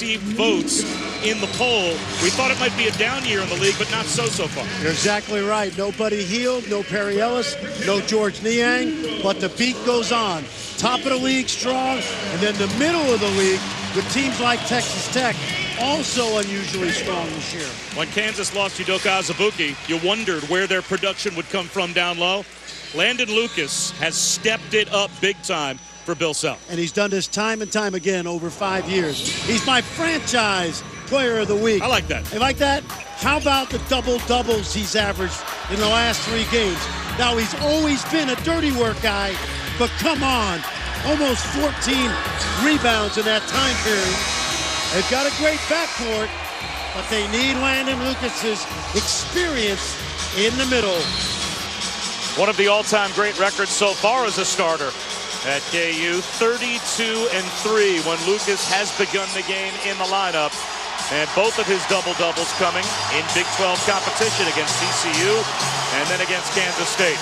received votes in the poll. We thought it might be a down year in the league, but not so far. You're exactly right. No Buddy Hield, no Perry Ellis, no George Niang, but the beat goes on. Top of the league strong, and then the middle of the league with teams like Texas Tech, also unusually strong this year. When Kansas lost Udoka Azubuike, you wondered where their production would come from down low. Landon Lucas has stepped it up big time for Bill Self. And he's done this time and time again over 5 years. He's my franchise player of the week. I like that. You like that? How about the double-doubles he's averaged in the last 3 games? Now, he's always been a dirty work guy, but come on. Almost 14 rebounds in that time period. They've got a great backcourt, but they need Landon Lucas's experience in the middle. One of the all-time great records so far as a starter at KU, 32-3 when Lucas has begun the game in the lineup. And both of his double-doubles coming in Big 12 competition against TCU and then against Kansas State.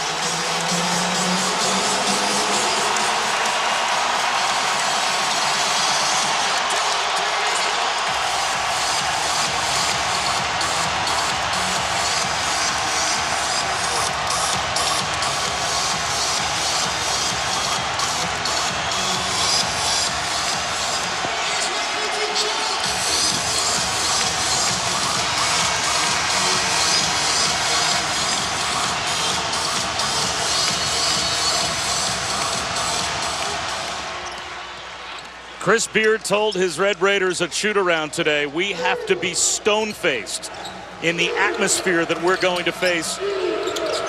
Chris Beard told his Red Raiders at shoot-around today, we have to be stone-faced in the atmosphere that we're going to face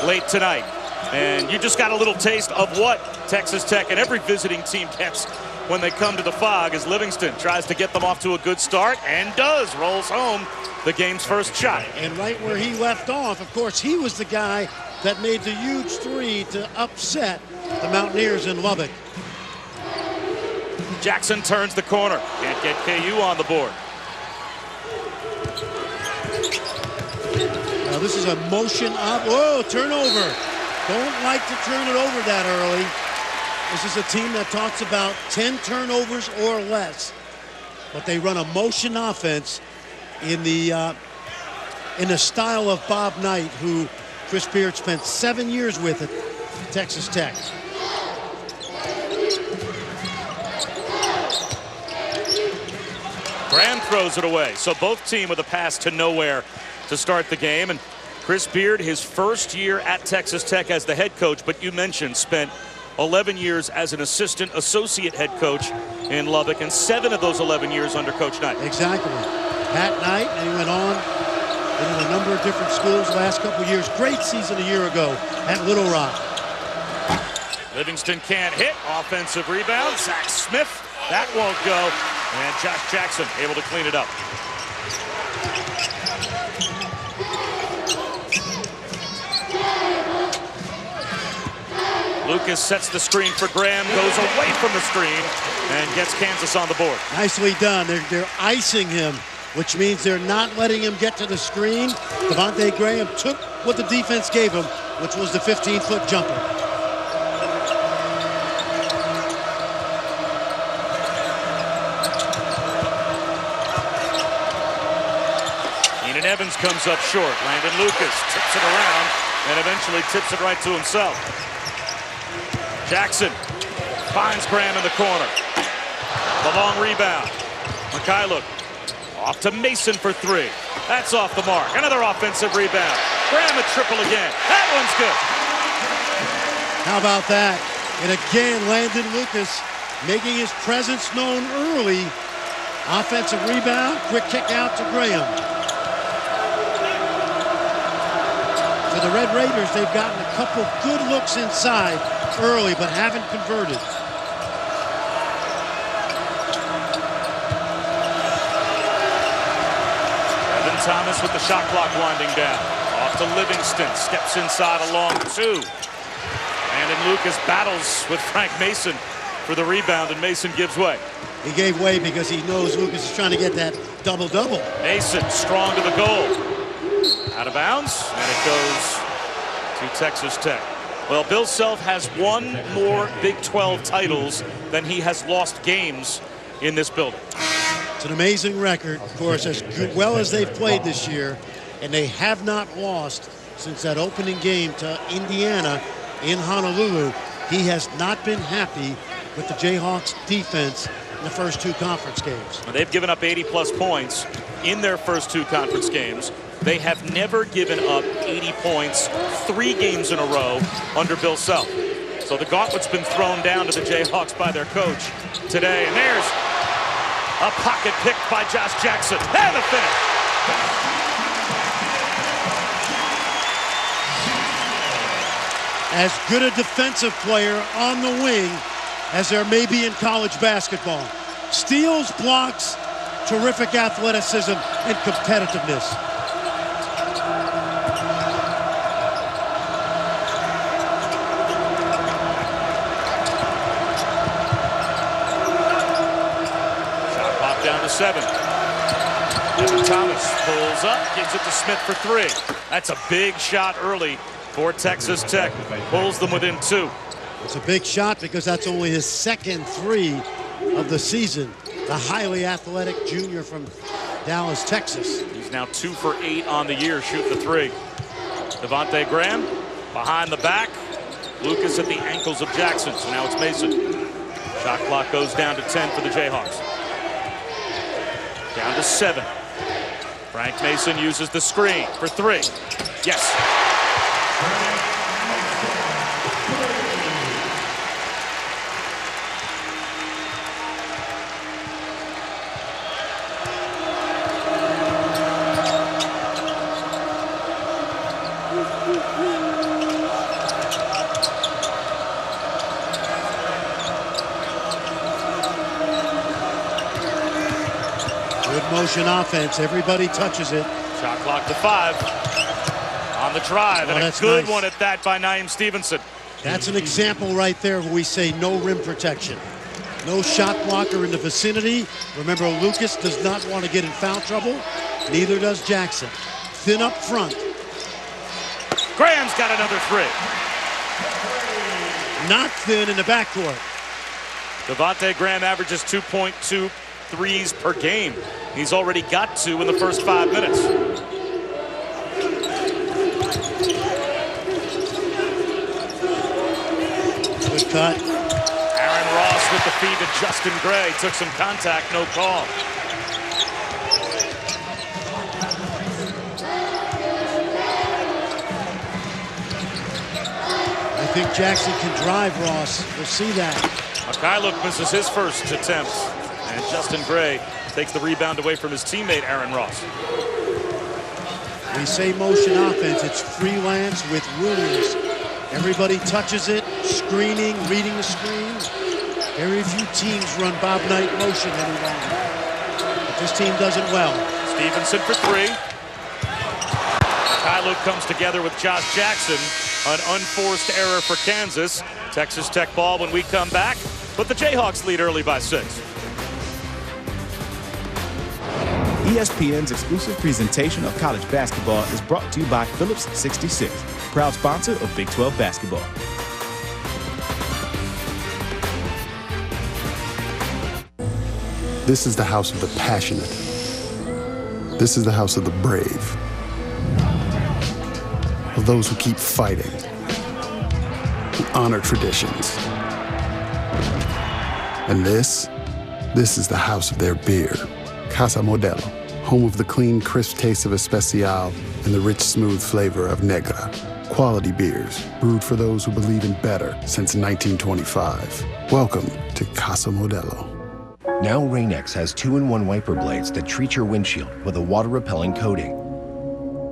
late tonight. And you just got a little taste of what Texas Tech and every visiting team gets when they come to the Phog as Livingston tries to get them off to a good start and does, rolls home the game's first shot. And right where he left off, of course, he was the guy that made the huge three to upset the Mountaineers in Lubbock. Jackson turns the corner. Can't get KU on the board. Now this is a motion up. Whoa, turnover. Don't like to turn it over that early. This is a team that talks about 10 turnovers or less. But they run a motion offense in the style of Bob Knight, who Chris Beard spent 7 years with at Texas Tech. Graham throws it away. So both team with a pass to nowhere to start the game. And Chris Beard, his first year at Texas Tech as the head coach, but you mentioned spent 11 years as an associate head coach in Lubbock, and 7 of those 11 years under Coach Knight. Exactly. Pat Knight, and he went on in a number of different schools the last couple of years. Great season a year ago at Little Rock. Livingston can't hit. Offensive rebound. Zach Smith. That won't go. And Josh Jackson able to clean it up. Lucas sets the screen for Graham, goes away from the screen, and gets Kansas on the board. Nicely done. They're icing him, which means they're not letting him get to the screen. Devontae Graham took what the defense gave him, which was the 15-foot jumper. Keenan Evans comes up short. Landon Lucas tips it around and eventually tips it right to himself. Jackson finds Graham in the corner. The long rebound. Mikhailuk off to Mason for 3. That's off the mark. Another offensive rebound. Graham a triple again. That one's good. How about that? And again, Landon Lucas making his presence known early. Offensive rebound, quick kick out to Graham. For the Red Raiders, they've gotten a couple good looks inside early, but haven't converted. Evan Thomas with the shot clock winding down. Off to Livingston, steps inside along 2. And Lucas battles with Frank Mason for the rebound, and Mason gives way. He gave way because he knows Lucas is trying to get that double-double. Mason strong to the goal. Out of bounds, and it goes to Texas Tech. Well, Bill Self has 1 more Big 12 titles than he has lost games in this building. It's an amazing record, of course, as well as they've played this year, and they have not lost since that opening game to Indiana in Honolulu. He has not been happy with the Jayhawks defense in the first 2 conference games. They've given up 80-plus points in their first 2 conference games. They have never given up 80 points 3 games in a row under Bill Self. So the gauntlet's been thrown down to the Jayhawks by their coach today. And there's a pocket picked by Josh Jackson. And the finish. As good a defensive player on the wing as there may be in college basketball. Steals, blocks, terrific athleticism and competitiveness. Shot clock down to 7. Evan Thomas pulls up, gives it to Smith for 3. That's a big shot early for Texas Tech. Pulls them within 2. It's a big shot because that's only his second 3 of the season. The highly athletic junior from Dallas, Texas. He's now 2 for 8 on the year, shooting the 3. Devontae Graham behind the back. Lucas at the ankles of Jackson. So now it's Mason. Shot clock goes down to 10 for the Jayhawks. Down to 7. Frank Mason uses the screen for 3. Yes. Motion offense. Everybody touches it. Shot clock to 5. On the drive. And a good one at that by Naeem Stevenson. That's an example right there where we say no rim protection. No shot blocker in the vicinity. Remember, Lucas does not want to get in foul trouble. Neither does Jackson. Thin up front. Graham's got another 3. Not thin in the backcourt. Devontae Graham averages 2.2 threes per game. He's already got 2 in the first 5 minutes. Good cut. Aaron Ross with the feed to Justin Gray. Took some contact, no call. I think Jackson can drive Ross. We'll see that. Mikhailuk misses his first attempt. And Justin Gray takes the rebound away from his teammate, Aaron Ross. We say motion offense. It's freelance with Williams. Everybody touches it, screening, reading the screen. Very few teams run Bob Knight motion any longer. But this team does it well. Stevenson for 3. Mikhailuk comes together with Josh Jackson. An unforced error for Kansas. Texas Tech ball when we come back. But the Jayhawks lead early by 6. ESPN's exclusive presentation of college basketball is brought to you by Phillips 66, proud sponsor of Big 12 basketball. This is the house of the passionate. This is the house of the brave. Of those who keep fighting, who honor traditions. And this is the house of their beer. Casa Modelo, home of the clean, crisp taste of Especial and the rich, smooth flavor of Negra. Quality beers, brewed for those who believe in better since 1925. Welcome to Casa Modelo. Now Rain-X has 2-in-1 wiper blades that treat your windshield with a water-repelling coating.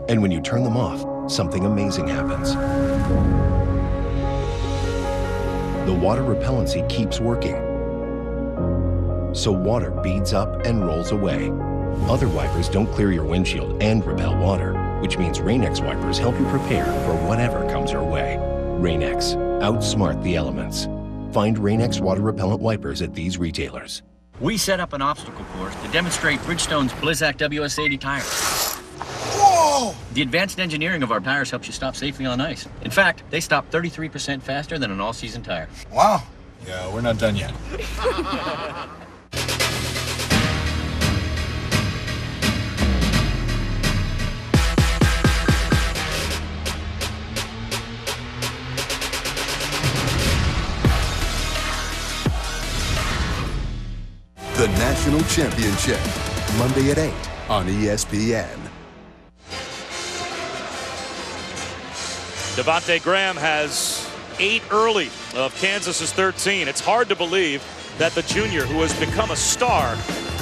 And when you turn them off, something amazing happens. The water repellency keeps working. So water beads up and rolls away. Other wipers don't clear your windshield and repel water, which means Rain-X wipers help you prepare for whatever comes your way. Rain-X, outsmart the elements. Find Rain-X water repellent wipers at these retailers. We set up an obstacle course to demonstrate Bridgestone's Blizzak WS-80 tires. Whoa! The advanced engineering of our tires helps you stop safely on ice. In fact, they stop 33% faster than an all-season tire. Wow. Yeah, we're not done yet. National Championship. Monday at 8 on ESPN. Devontae Graham has 8 early of Kansas's 13. It's hard to believe that the junior, who has become a star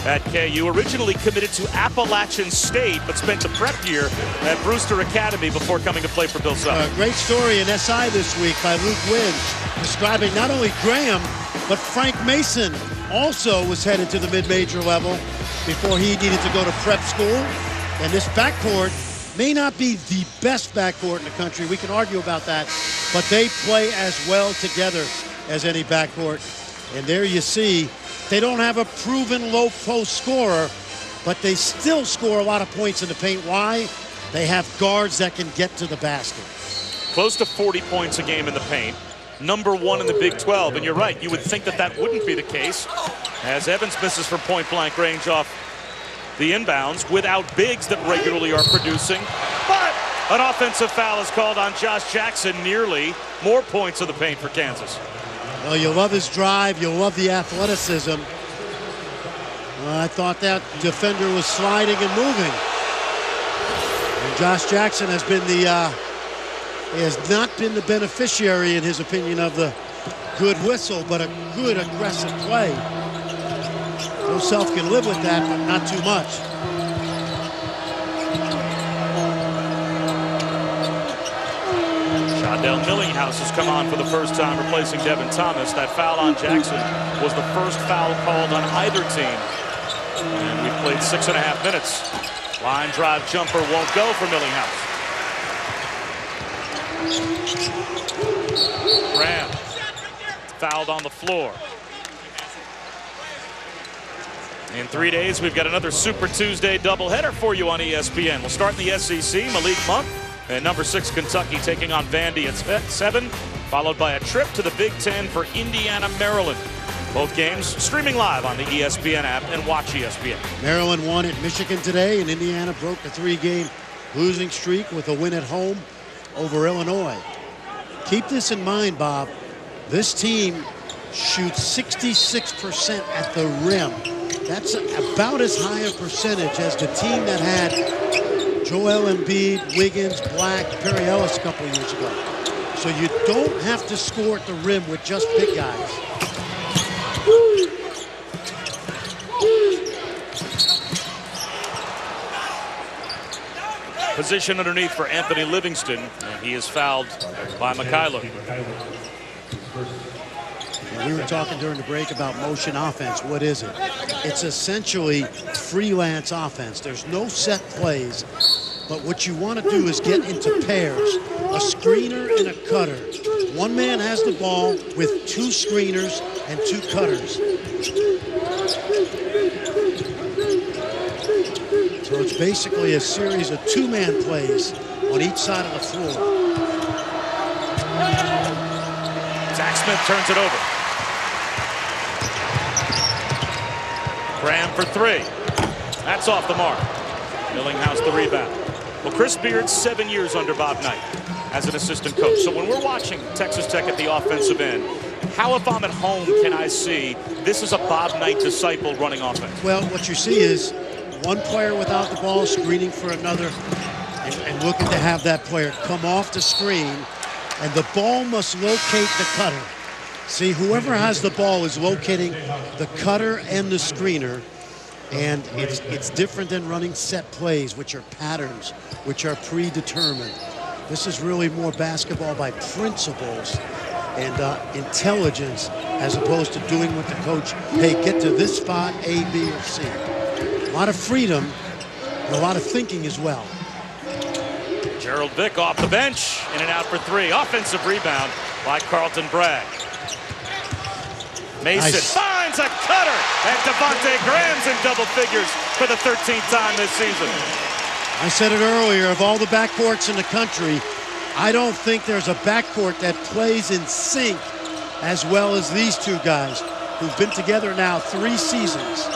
at KU, originally committed to Appalachian State, but spent the prep year at Brewster Academy before coming to play for Bill Self. Great story in SI this week by Luke Wynn, describing not only Graham, but Frank Mason also was headed to the mid-major level before he needed to go to prep school. And this backcourt may not be the best backcourt in the country. We can argue about that, but they play as well together as any backcourt. And there you see, they don't have a proven low post scorer, but they still score a lot of points in the paint. Why? They have guards that can get to the basket. Close to 40 points a game in the paint. #1 in the Big 12. And you're right, you would think that that wouldn't be the case, as Evans misses from point-blank range off the inbounds without bigs that regularly are producing. But an offensive foul is called on Josh Jackson. Nearly more points in the paint for Kansas. Well, you love his drive. You love the athleticism. Well, I thought that defender was sliding and moving. And Josh Jackson has been he has not been the beneficiary, in his opinion, of the good whistle, but a good aggressive play. Bill Self can live with that, but not too much. Shondell Millinghouse has come on for the first time, replacing Devin Thomas. That foul on Jackson was the first foul called on either team. And we've played 6.5 minutes. Line drive jumper won't go for Millinghouse. Graham fouled on the floor. In 3 days, we've got another Super Tuesday doubleheader for you on ESPN. We'll start in the SEC, Malik Monk and #6 Kentucky taking on Vandy at 7, followed by a trip to the Big Ten for Indiana, Maryland. Both games streaming live on the ESPN app and watch ESPN. Maryland won at Michigan today, and Indiana broke the 3-game losing streak with a win at home over Illinois. Keep this in mind, Bob. This team shoots 66% at the rim. That's about as high a percentage as the team that had Joel Embiid, Wiggins, Black, Perry Ellis a couple of years ago. So you don't have to score at the rim with just big guys. Position underneath for Anthony Livingston, and he is fouled by Mikhailo. We were talking during the break about motion offense. What is it? It's essentially freelance offense. There's no set plays, but what you want to do is get into pairs, a screener and a cutter. One man has the ball with 2 screeners and 2 cutters. So it's basically a series of 2-man plays on each side of the floor. Zach Smith turns it over. Graham for 3. That's off the mark. Millinghouse the rebound. Well, Chris Beard's 7 years under Bob Knight as an assistant coach. So when we're watching Texas Tech at the offensive end, how, if I'm at home, can I see this is a Bob Knight disciple running offense? Well, what you see is one player without the ball screening for another and looking to have that player come off the screen, and the ball must locate the cutter. See, whoever has the ball is locating the cutter and the screener, and it's different than running set plays, which are patterns, which are predetermined. This is really more basketball by principles and intelligence, as opposed to doing what the coach, hey, get to this spot, A, B, or C. A lot of freedom and a lot of thinking as well. Gerald Vick off the bench, in and out for 3. Offensive rebound by Carlton Bragg. Mason finds a cutter, and Devontae Graham's in double figures for the 13th time this season. I said it earlier, of all the backcourts in the country, I don't think there's a backcourt that plays in sync as well as these two guys, who've been together now 3 seasons.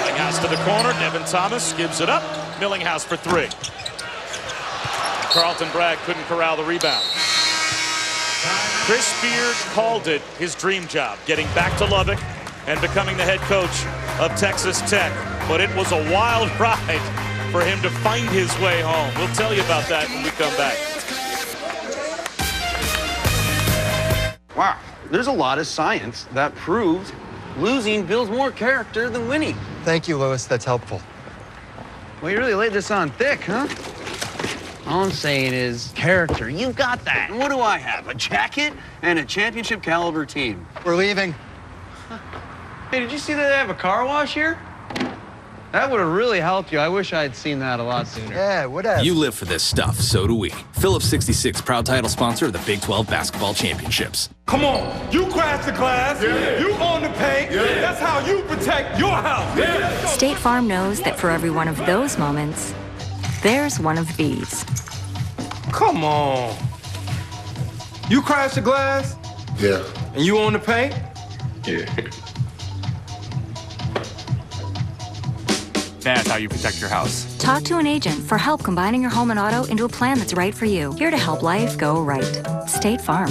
Millinghouse to the corner. Devin Thomas gives it up. Millinghouse for 3. Carlton Bragg couldn't corral the rebound. Chris Beard called it his dream job, getting back to Lubbock and becoming the head coach of Texas Tech. But it was a wild ride for him to find his way home. We'll tell you about that when we come back. Wow, there's a lot of science that proves losing builds more character than winning. Thank you, Lewis. That's helpful. Well, you really laid this on thick, huh? All I'm saying is character. You've got that. And what do I have? A jacket and a championship caliber team. We're leaving. Hey, did you see that they have a car wash here? That would have really helped you. I wish I had seen that a lot sooner. Yeah, whatever. You live for this stuff, so do we. Phillips 66, proud title sponsor of the Big 12 Basketball Championships. Come on, you crash the glass, you own the paint, that's how you protect your house. State Farm knows that for every one of those moments, there's one of these. Come on. You crash the glass? Yeah. And you own the paint? Yeah. That's how you protect your house. Talk to an agent for help combining your home and auto into a plan that's right for you. Here to help life go right. State Farm.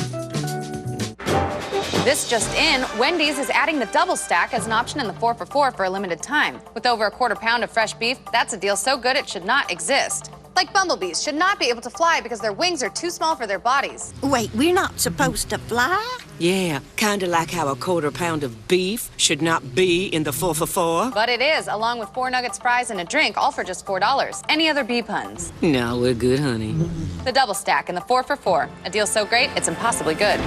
This just in, Wendy's is adding the double stack as an option in the 4 for $4 for a limited time. With over a quarter pound of fresh beef, that's a deal so good it should not exist. Like bumblebees should not be able to fly because their wings are too small for their bodies. Wait, we're not supposed to fly? Yeah, kind of like how a quarter pound of beef should not be in the 4 for $4. But it is, along with 4 nuggets, fries, and a drink, all for just $4. Any other bee puns? No, we're good, honey. The double stack in the 4 for $4. A deal so great, it's impossibly good.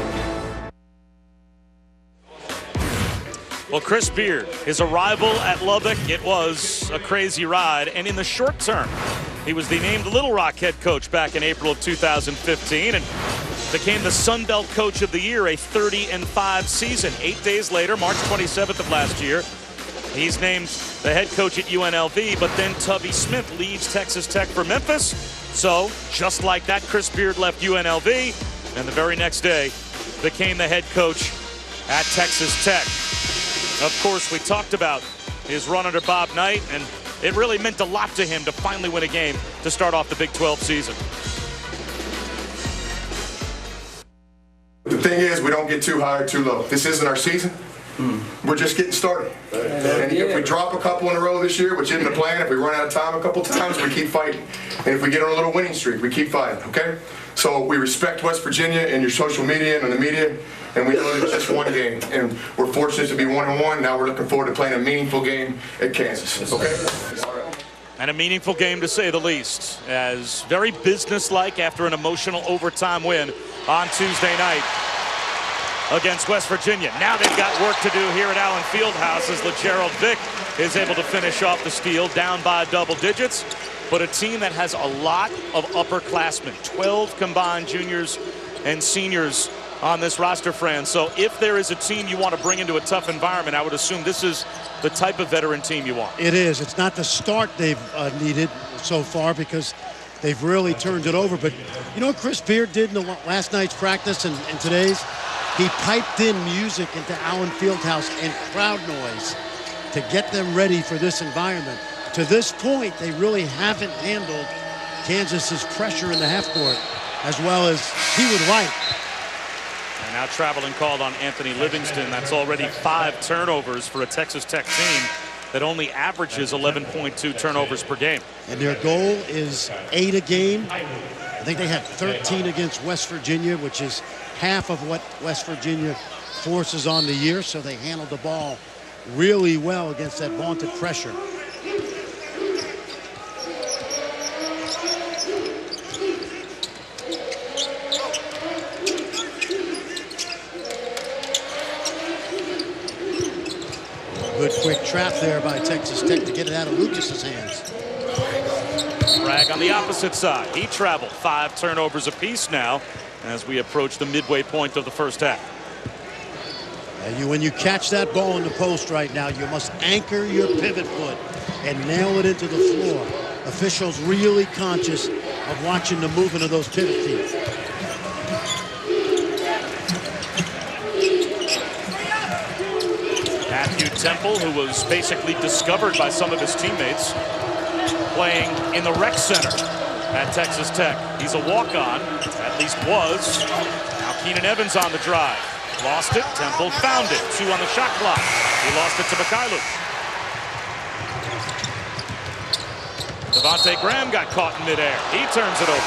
Well, Chris Beard, his arrival at Lubbock, it was a crazy ride. And in the short term, he was the named Little Rock head coach back in April of 2015 and became the Sun Belt Coach of the Year, a 30-5 season. 8 days later, March 27th of last year, he's named the head coach at UNLV, but then Tubby Smith leaves Texas Tech for Memphis. So, just like that, Chris Beard left UNLV, and the very next day became the head coach at Texas Tech. Of course, we talked about his run under Bob Knight, and it really meant a lot to him to finally win a game to start off the Big 12 season. The thing is, we don't get too high or too low. This isn't our season. We're just getting started. And if we drop a couple in a row this year, which isn't the plan, if we run out of time a couple times, we keep fighting. And if we get on a little winning streak, we keep fighting, okay? So we respect West Virginia and your social media and the media, and we know it's just one game. And we're fortunate to be 1-1. Now we're looking forward to playing a meaningful game at Kansas, okay? And a meaningful game, to say the least, as very businesslike after an emotional overtime win on Tuesday night against West Virginia. Now they've got work to do here at Allen Fieldhouse as LeGerald Vick is able to finish off the steal down by double digits. But a team that has a lot of upperclassmen, 12 combined juniors and seniors on this roster, Fran. So if there is a team you want to bring into a tough environment, I would assume this is the type of veteran team you want. It is. It's not the start they've needed so far because they've really turned it over. But you know what Chris Beard did in the last night's practice and today's? He piped in music into Allen Fieldhouse and crowd noise to get them ready for this environment. To this point, they really haven't handled Kansas's pressure in the half court as well as he would like. And now traveling called on Anthony Livingston. That's already 5 turnovers for a Texas Tech team that only averages 11.2 turnovers per game. And their goal is 8 a game. I think they had 13 against West Virginia, which is half of what West Virginia forces on the year. So they handled the ball really well against that vaunted pressure. Good quick trap there by Texas Tech to get it out of Lucas's hands. Bragg on the opposite side. He traveled 5 turnovers apiece now as we approach the midway point of the first half. And when you catch that ball in the post right now, you must anchor your pivot foot and nail it into the floor. Officials really conscious of watching the movement of those pivot feet. Matthew Temple, who was basically discovered by some of his teammates, playing in the rec center at Texas Tech. He's a walk-on, at least was. Now Keenan Evans on the drive. Lost it, Temple found it. 2 on the shot clock. He lost it to Mikhailuk. Devontae Graham got caught in midair. He turns it over.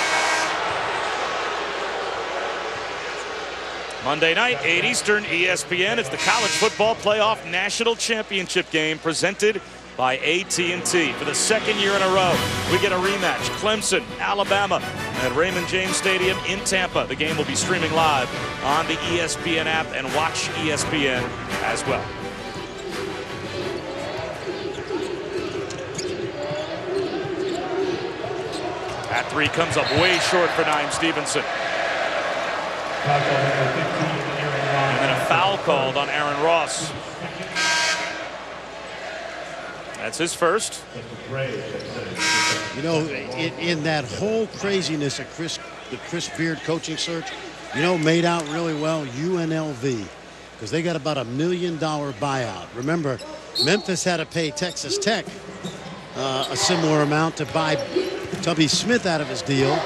Monday night, 8 Eastern, ESPN. It's the College Football Playoff National Championship game presented by AT&T. For the second year in a row, we get a rematch. Clemson, Alabama at Raymond James Stadium in Tampa. The game will be streaming live on the ESPN app and watch ESPN as well. That 3 comes up way short for Naeem Stevenson. And then a foul called on Aaron Ross. That's his first. You know, in that whole craziness of the Chris Beard coaching search, you know, made out really well UNLV, because they got about $1 million buyout. Remember, Memphis had to pay Texas Tech a similar amount to buy Tubby Smith out of his deal.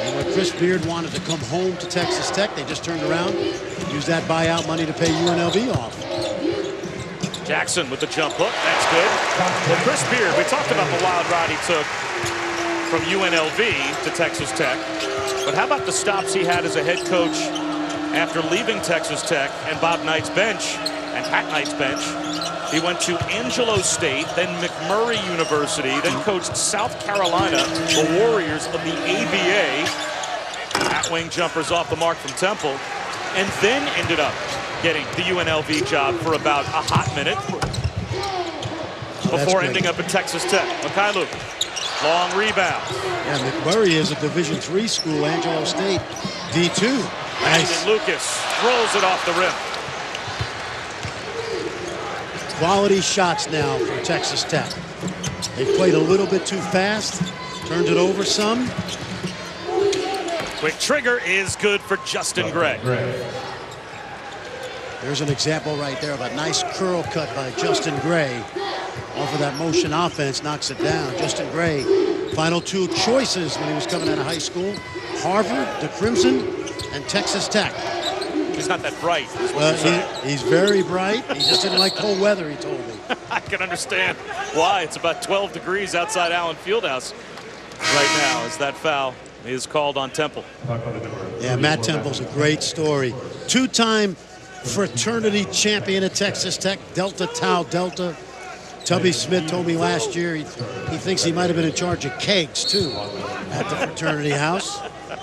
And when Chris Beard wanted to come home to Texas Tech, they just turned around, used that buyout money to pay UNLV off. Jackson with the jump hook. That's good. Well, Chris Beard, we talked about the wild ride he took from UNLV to Texas Tech. But how about the stops he had as a head coach after leaving Texas Tech and Bob Knight's bench and Pat Knight's bench? He went to Angelo State, then McMurray University, then coached South Carolina, the Warriors of the ABA. At-wing jumpers off the mark from Temple, and then ended up getting the UNLV job for about a hot minute before ending up at Texas Tech. Mikhailuk, long rebound. Yeah, McMurray is a Division III school, Angelo State, D2. Nice. And Lucas rolls it off the rim. Quality shots now from Texas Tech. They played a little bit too fast, turned it over some. Quick trigger is good for Justin Gray. There's an example right there of a nice curl cut by Justin Gray. Off of that motion offense, knocks it down. Justin Gray, final 2 choices when he was coming out of high school. Harvard, the Crimson, and Texas Tech. He's not that bright. He's very bright. He just didn't like cold weather, he told me. I can understand why. It's about 12 degrees outside Allen Fieldhouse right now as that foul is called on Temple. Yeah, Matt Temple's a great story. 2-time fraternity champion at Texas Tech, Delta Tau Delta. Tubby Smith told me last year he thinks he might have been in charge of kegs, too, at the fraternity house.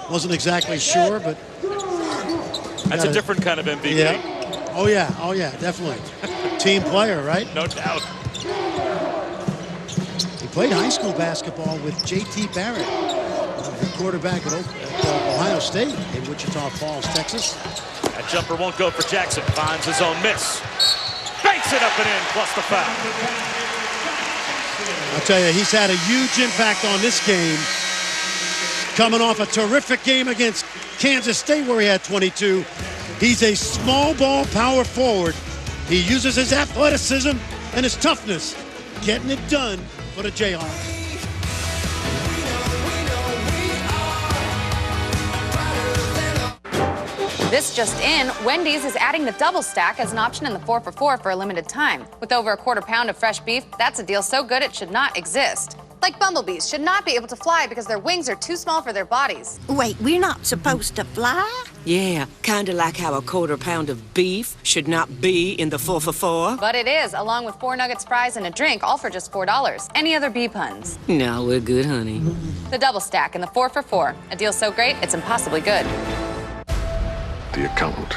Wasn't exactly sure, but... That's a different kind of MVP. Yeah. Oh, yeah, definitely. Team player, right? No doubt. He played high school basketball with J.T. Barrett, the quarterback at Ohio State in Wichita Falls, Texas. That jumper won't go for Jackson. Finds his own miss. Banks it up and in, plus the foul. I'll tell you, he's had a huge impact on this game. Coming off a terrific game against Kansas State where he had 22. He's a small ball power forward. He uses his athleticism and his toughness, getting it done for the Jayhawks. This just in, Wendy's is adding the double stack as an option in the 4 for $4 for a limited time. With over a quarter pound of fresh beef, that's a deal so good it should not exist. Like bumblebees should not be able to fly because their wings are too small for their bodies. Wait, we're not supposed to fly? Yeah, kind of like how a quarter pound of beef should not be in the 4 for $4. But it is, along with 4 nuggets, fries, and a drink, all for just $4. Any other bee puns? No, we're good, honey. The double stack in the 4 for $4. A deal so great, it's impossibly good. The accountant.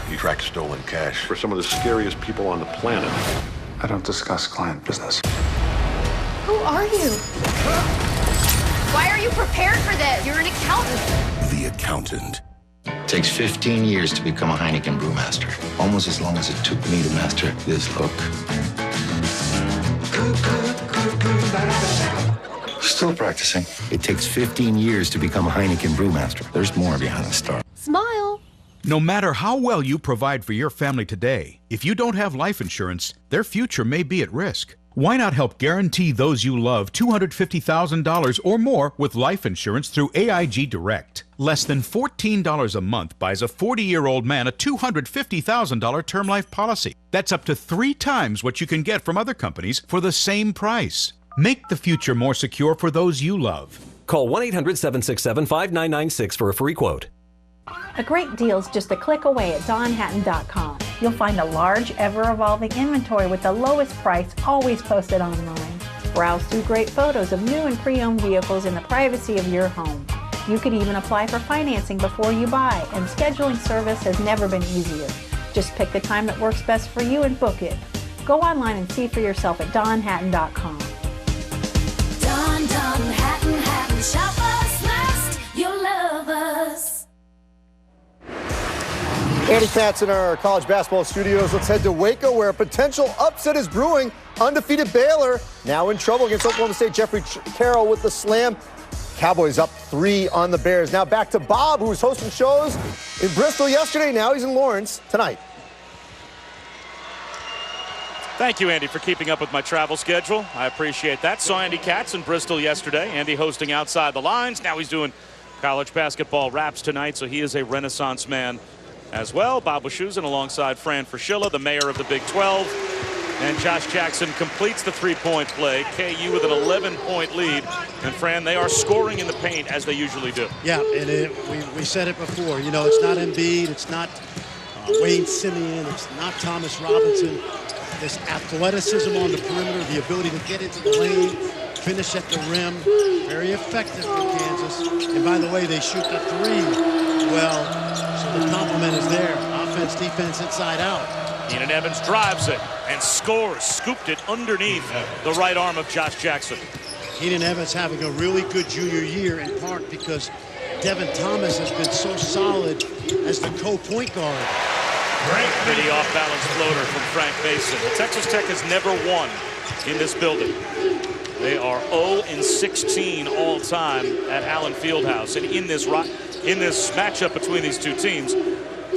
He tracked stolen cash for some of the scariest people on the planet. I don't discuss client business. Who are you? Why are you prepared for this? You're an accountant. The accountant. It takes 15 years to become a Heineken brewmaster. Almost as long as it took me to master this look. Still practicing. It takes 15 years to become a Heineken brewmaster. There's more behind the star. Smile. No matter how well you provide for your family today, if you don't have life insurance, their future may be at risk. Why not help guarantee those you love $250,000 or more with life insurance through AIG Direct? Less than $14 a month buys a 40-year-old man a $250,000 term life policy. That's up to 3 times what you can get from other companies for the same price. Make the future more secure for those you love. Call 1-800-767-5996 for a free quote. A great deal is just a click away at donhatton.com. You'll find a large, ever-evolving inventory with the lowest price always posted online. Browse through great photos of new and pre-owned vehicles in the privacy of your home. You could even apply for financing before you buy, and scheduling service has never been easier. Just pick the time that works best for you and book it. Go online and see for yourself at donhatton.com. Don Hatton, Hatton, shop us last, you'll love us. Andy Katz in our college basketball studios. Let's head to Waco, where a potential upset is brewing. Undefeated Baylor now in trouble against Oklahoma State. Jeffrey Carroll with the slam. Cowboys up 3 on the Bears. Now back to Bob, who was hosting shows in Bristol yesterday. Now he's in Lawrence tonight. Thank you, Andy, for keeping up with my travel schedule. I appreciate that. Saw Andy Katz in Bristol yesterday. Andy hosting Outside the Lines. Now he's doing college basketball wraps tonight, so he is a Renaissance man as well. Bob Wischusen alongside Fran Fraschilla, the mayor of the Big 12. And Josh Jackson completes the three-point play. KU with an 11-point lead. And Fran, they are scoring in the paint as they usually do. Yeah, and we said it before. You know, it's not Embiid, it's not Wayne Simeon, it's not Thomas Robinson. This athleticism on the perimeter, the ability to get into the lane, finish at the rim, very effective for Kansas. And by the way, they shoot the 3 well, so the complement is there. Offense, defense, inside out. Keenan Evans drives it and scores. Scooped it underneath the right arm of Josh Jackson. Keenan Evans having a really good junior year, in part because Devin Thomas has been so solid as the co-point guard. Pretty off-balance floater from Frank Mason. Texas Tech has never won in this building. They are 0-16 all time at Allen Fieldhouse. And in this matchup between these two teams,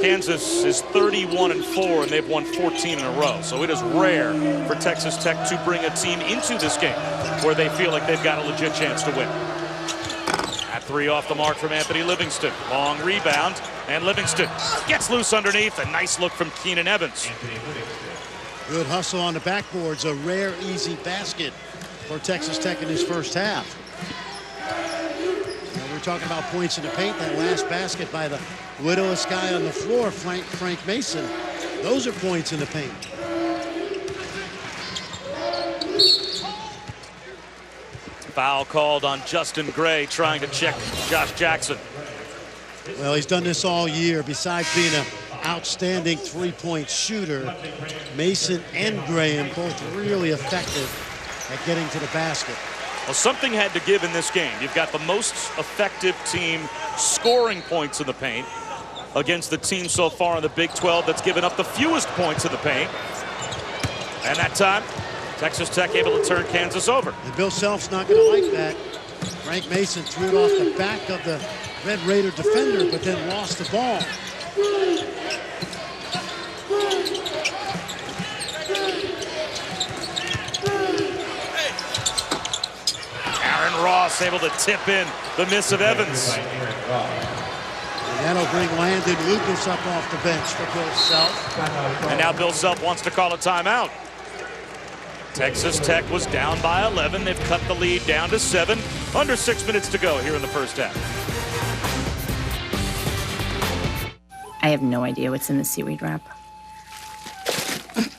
Kansas is 31-4, and they've won 14 in a row. So it is rare for Texas Tech to bring a team into this game where they feel like they've got a legit chance to win. At 3 off the mark from Anthony Livingston. Long rebound, and Livingston gets loose underneath. A nice look from Keenan Evans. Good hustle on the backboards. A rare, easy basket for Texas Tech in his first half. Now we're talking about points in the paint. That last basket by the widowest guy on the floor, Frank Mason. Those are points in the paint. Foul called on Justin Gray trying to check Josh Jackson. Well, he's done this all year. Besides being an outstanding three-point shooter, Mason and Graham both really effective at getting to the basket. Well, something had to give in this game. You've got the most effective team scoring points in the paint against the team so far in the Big 12 that's given up the fewest points in the paint. And that time, Texas Tech able to turn Kansas over. And Bill Self's not going to like that. Frank Mason threw it off the back of the Red Raider defender, but then lost the ball. Aaron Ross able to tip in the miss of Evans. And that'll bring Landon Lucas up off the bench for Bill Self. And now Bill Self wants to call a timeout. Texas Tech was down by 11. They've cut the lead down to 7. Under 6 minutes to go here in the first half. I have no idea what's in the seaweed wrap.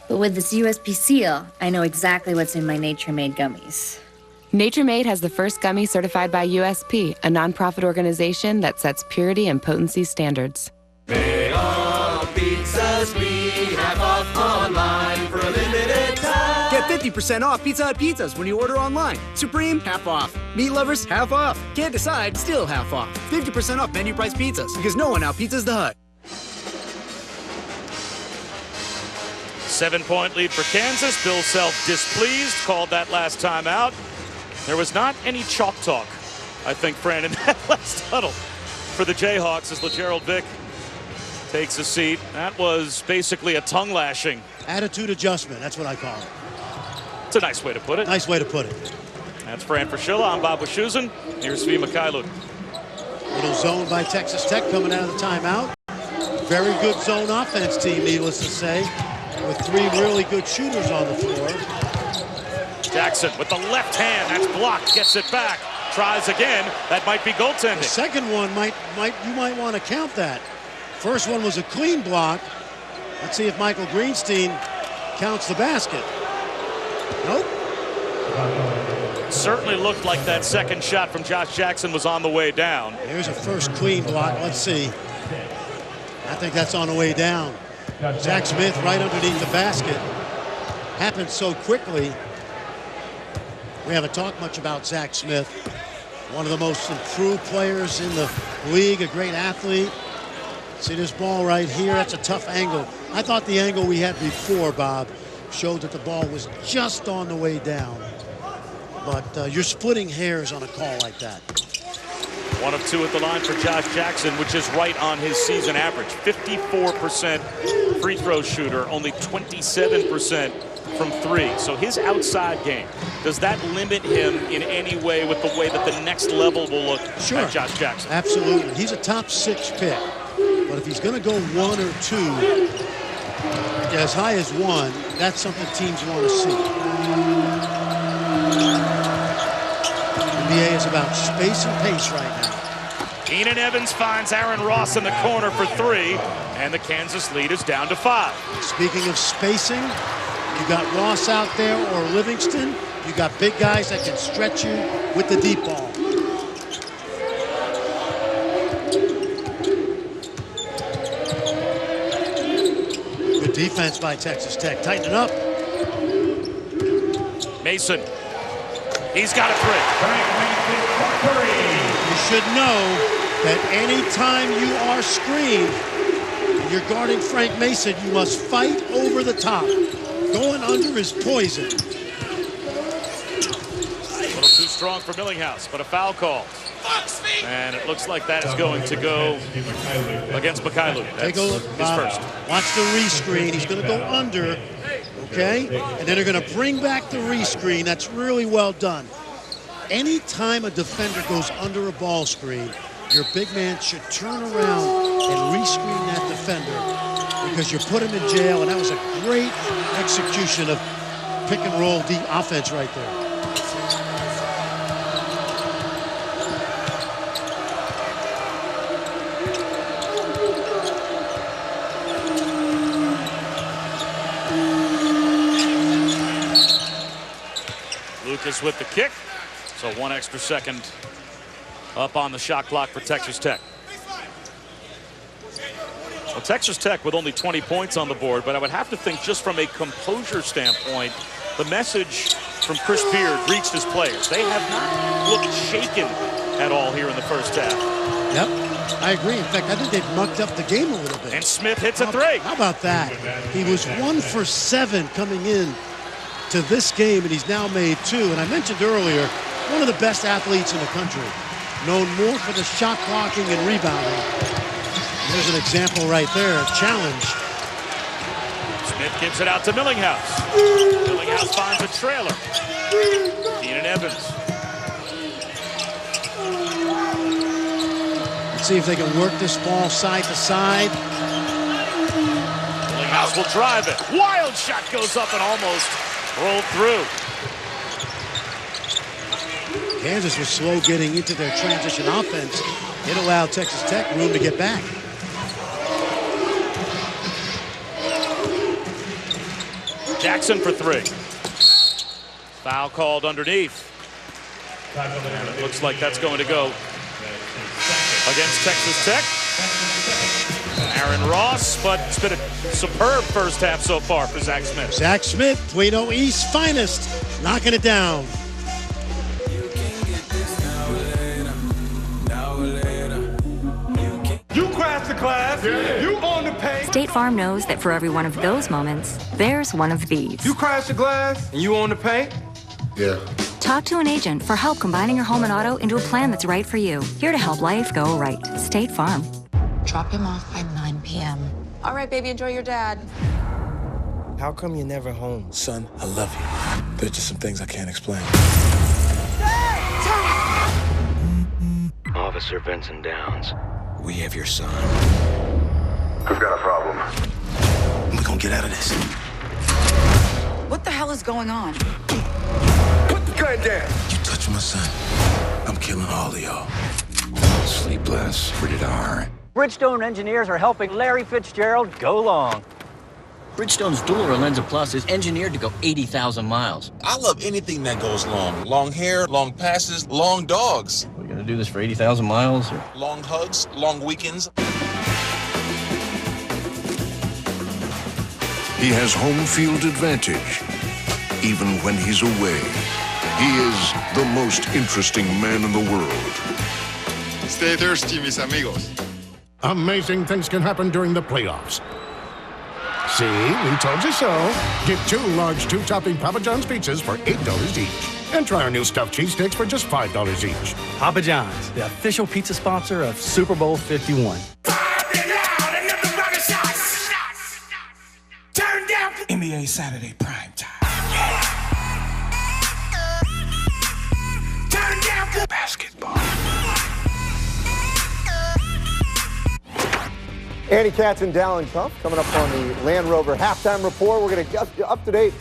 But with this USP seal, I know exactly what's in my Nature Made gummies. Nature Made has the first gummy certified by USP, a nonprofit organization that sets purity and potency standards. Big on Pizza's be half off online for a limited time. Get 50% off Pizza Hut pizzas when you order online. Supreme, half off. Meat lovers, half off. Can't decide, still half off. 50% off menu price pizzas, because no one out-pizzas the Hut. 7-point lead for Kansas. Bill Self displeased, called that last time out. There was not any chalk talk, I think, Fran, in that last huddle for the Jayhawks as LeGerald Vick takes a seat. That was basically a tongue lashing. Attitude adjustment, that's what I call it. That's a nice way to put it. Nice way to put it. That's Fran Fraschilla. I'm Bob Wischusen. Here's Svi Mykhailiuk. Little zone by Texas Tech coming out of the timeout. Very good zone offense team, needless to say, with 3 really good shooters on the floor. Jackson with the left hand. That's blocked. Gets it back. Tries again. That might be goaltending. The second one you might want to count that. First one was a clean block. Let's see if Michael Greenstein counts the basket. Nope. It certainly looked like that second shot from Josh Jackson was on the way down. Here's a first clean block. Let's see. I think that's on the way down. Zach Smith right underneath the basket. Happened so quickly. We haven't talked much about Zach Smith. One of the most improved players in the league, a great athlete. See this ball right here? That's a tough angle. I thought the angle we had before, Bob, showed that the ball was just on the way down. But you're splitting hairs on a call like that. 1 of 2 at the line for Josh Jackson, which is right on his season average. 54% free throw shooter, only 27% from 3. So his outside game, does that limit him in any way with the way that the next level will look at Josh Jackson? Absolutely. He's a top 6 pick. But if he's going to go 1 or 2, as high as 1, that's something teams want to see. NBA is about space and pace right now. Keenan Evans finds Aaron Ross in the corner for 3, and the Kansas lead is down to 5. Speaking of spacing, you got Ross out there or Livingston. You got big guys that can stretch you with the deep ball. Good defense by Texas Tech. Tighten it up. Mason. He's got a 3. You should know that anytime you are screened and you're guarding Frank Mason, you must fight over the top. Going under is poison. A little too strong for Millinghouse, but a foul call. And it looks like that is going to go against Mykhailiuk. Take a look. His first. Watch the rescreen. He's going to go under. Okay? And then they're going to bring back the rescreen. That's really well done. Anytime a defender goes under a ball screen, your big man should turn around and rescreen that defender because you put him in jail, and that was a great execution of pick and roll deep offense right there. Lucas with the kick. So 1 extra second up on the shot clock for Texas Tech. Well, Texas Tech with only 20 points on the board, but I would have to think just from a composure standpoint, the message from Chris Beard reached his players. They have not looked shaken at all here in the first half. Yep, I agree. In fact, I think they've mucked up the game a little bit. And Smith hits a 3. How about that? He was 1 for 7 coming in to this game, and he's now made 2. And I mentioned earlier, one of the best athletes in the country, known more for the shot blocking and rebounding. There's an example right there, challenge. Smith gives it out to Millinghouse. Millinghouse finds a trailer. Keenan Evans. Let's see if they can work this ball side to side. Millinghouse will drive it. Wild shot goes up and almost rolled through. Kansas was slow getting into their transition offense. It allowed Texas Tech room to get back. Jackson for 3. Foul called underneath. And it looks like that's going to go against Texas Tech. Aaron Ross, but it's been a superb first half so far for Zach Smith. Zach Smith, Toledo East's finest, knocking it down. You crashed the class. You on the paint. State Farm knows that for every one of those moments, there's one of these. You crashed the glass and you on the paint? Yeah. Talk to an agent for help combining your home and auto into a plan that's right for you. Here to help life go right. State Farm. Drop him off by 9 p.m. All right, baby, enjoy your dad. How come you're never home? Son, I love you. There's just some things I can't explain. Officer Vincent Downs, we have your son. We've got a problem. We're gonna get out of this. What the hell is going on? Put the gun down! You touch my son, I'm killing all of y'all. Sleepless, rated R. Bridgestone engineers are helping Larry Fitzgerald go long. Bridgestone's dual Relenza Plus is engineered to go 80,000 miles. I love anything that goes long. Long hair, long passes, long dogs. We're gonna do this for 80,000 miles? Or? Long hugs, long weekends. He has home field advantage, even when he's away. He is the most interesting man in the world. Stay thirsty, mis amigos. Amazing things can happen during the playoffs. See, we told you so. Get 2 large 2-topping Papa John's pizzas for $8 each. And try our new stuffed cheese sticks for just $5 each. Papa John's, the official pizza sponsor of Super Bowl 51. NBA Saturday prime time. Turn down the basketball. Andy Katz and Dallin Cuff coming up on the Land Rover halftime report. We're going to get up to date.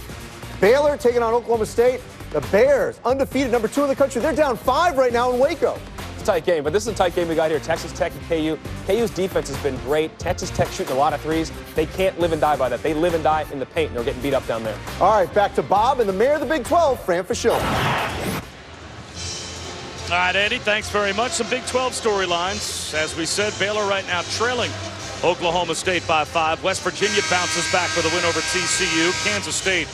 Baylor taking on Oklahoma State. The Bears, undefeated, number 2 in the country. They're down 5 right now in Waco. It's a tight game, but this is a tight game we got here. Texas Tech and KU. KU's defense has been great. Texas Tech shooting a lot of threes. They can't live and die by that. They live and die in the paint, and they're getting beat up down there. All right, back to Bob and the mayor of the Big 12, Fran Fraschilla. All right, Andy, thanks very much. Some Big 12 storylines. As we said, Baylor right now trailing Oklahoma State by 5. West Virginia bounces back with a win over TCU. Kansas State,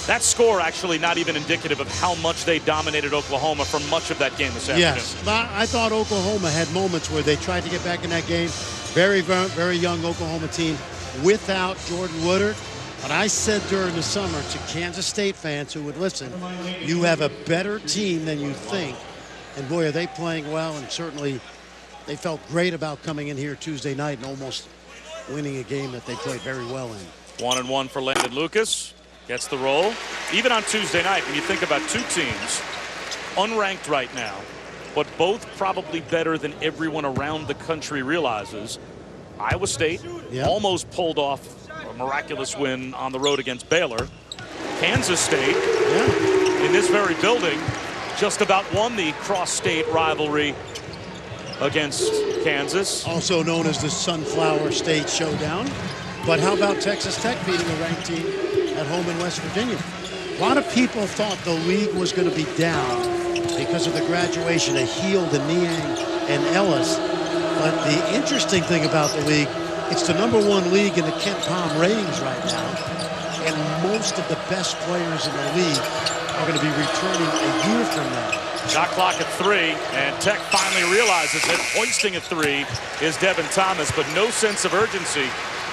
that score actually not even indicative of how much they dominated Oklahoma for much of that game this afternoon. Yes, I thought Oklahoma had moments where they tried to get back in that game. Very, very young Oklahoma team without Jordan Woodard. But I said during the summer to Kansas State fans who would listen, you have a better team than you think. And boy, are they playing well, and certainly they felt great about coming in here Tuesday night and almost winning a game that they played very well in. 1-1 for Landon Lucas. Gets the roll. Even on Tuesday night, when you think about 2 teams, unranked right now, but both probably better than everyone around the country realizes, Iowa State almost pulled off a miraculous win on the road against Baylor. Kansas State, in this very building, just about won the cross-state rivalry against Kansas. Also known as the Sunflower State Showdown. But how about Texas Tech beating a ranked team at home in West Virginia? A lot of people thought the league was going to be down because of the graduation of Heald and Niang and Ellis. But the interesting thing about the league, it's the #1 league in the Kent Palm ratings right now. And most of the best players in the league are going to be returning a year from now. Shot clock at 3, and Tech finally realizes that hoisting a 3 is Devin Thomas, but no sense of urgency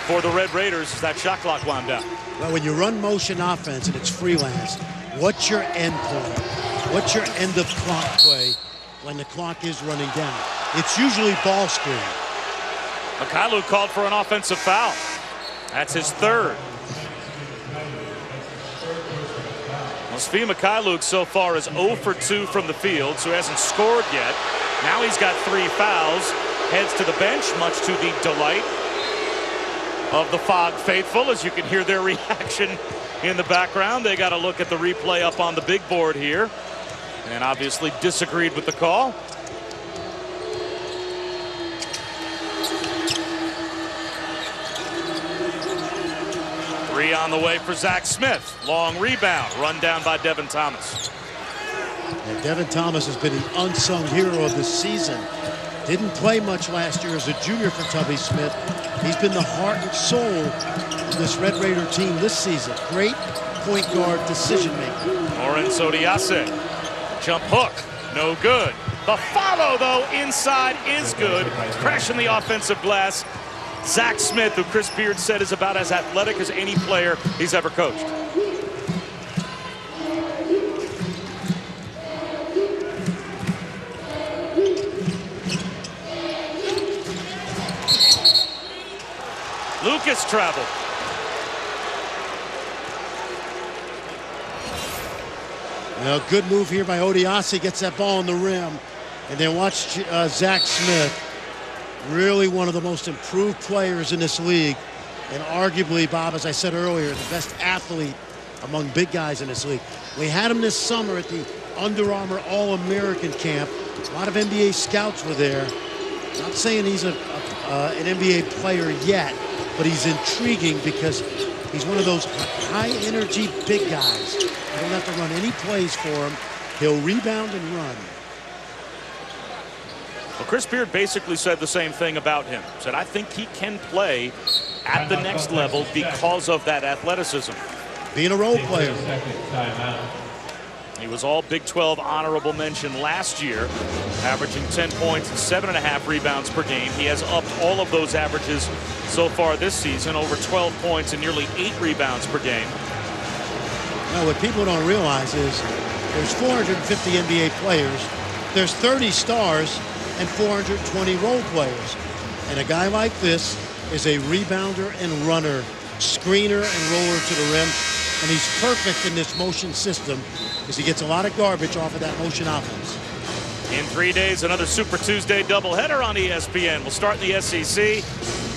for the Red Raiders as that shot clock wound down. Well, when you run motion offense and it's freelance, what's your end point? What's your end of clock play when the clock is running down? It's usually ball screen. Mykhailiuk called for an offensive foul. That's his 3rd. Well, Svi Mykhailiuk so far is 0 for 2 from the field, so he hasn't scored yet. Now he's got 3 fouls, heads to the bench, much to the delight of the Phog faithful, as you can hear their reaction in the background. They got a look at the replay up on the big board here and obviously disagreed with the call. Three on the way for Zach Smith. Long rebound, run down by Devin Thomas. And Devin Thomas has been an unsung hero of this season. Didn't play much last year as a junior for Tubby Smith. He's been the heart and soul of this Red Raider team this season. Great point guard decision maker. Lorenzo Diase. Jump hook, no good. The follow, though, inside is good. Crashing the offensive glass. Zach Smith, who Chris Beard said is about as athletic as any player he's ever coached. Lucas traveled. Well, good move here by Odiase. Gets that ball on the rim. And then watch Zach Smith. Really one of the most improved players in this league. And arguably, Bob, as I said earlier, the best athlete among big guys in this league. We had him this summer at the Under Armour All-American Camp. A lot of NBA scouts were there. Not saying he's an NBA player yet, but he's intriguing because he's one of those high-energy big guys. You don't have to run any plays for him. He'll rebound and run. Well, Chris Beard basically said the same thing about him. Said, I think he can play at the next level because of that athleticism. Being a role player. He was all Big 12 honorable mention last year, averaging 10 points and 7.5 rebounds per game. He has upped all of those averages so far this season, over 12 points and nearly 8 rebounds per game. Now, what people don't realize is there's 450 NBA players, there's 30 stars, and 420 role players. And a guy like this is a rebounder and runner, screener and roller to the rim. And he's perfect in this motion system because he gets a lot of garbage off of that motion offense. In 3 days, another Super Tuesday doubleheader on ESPN. We'll start in the SEC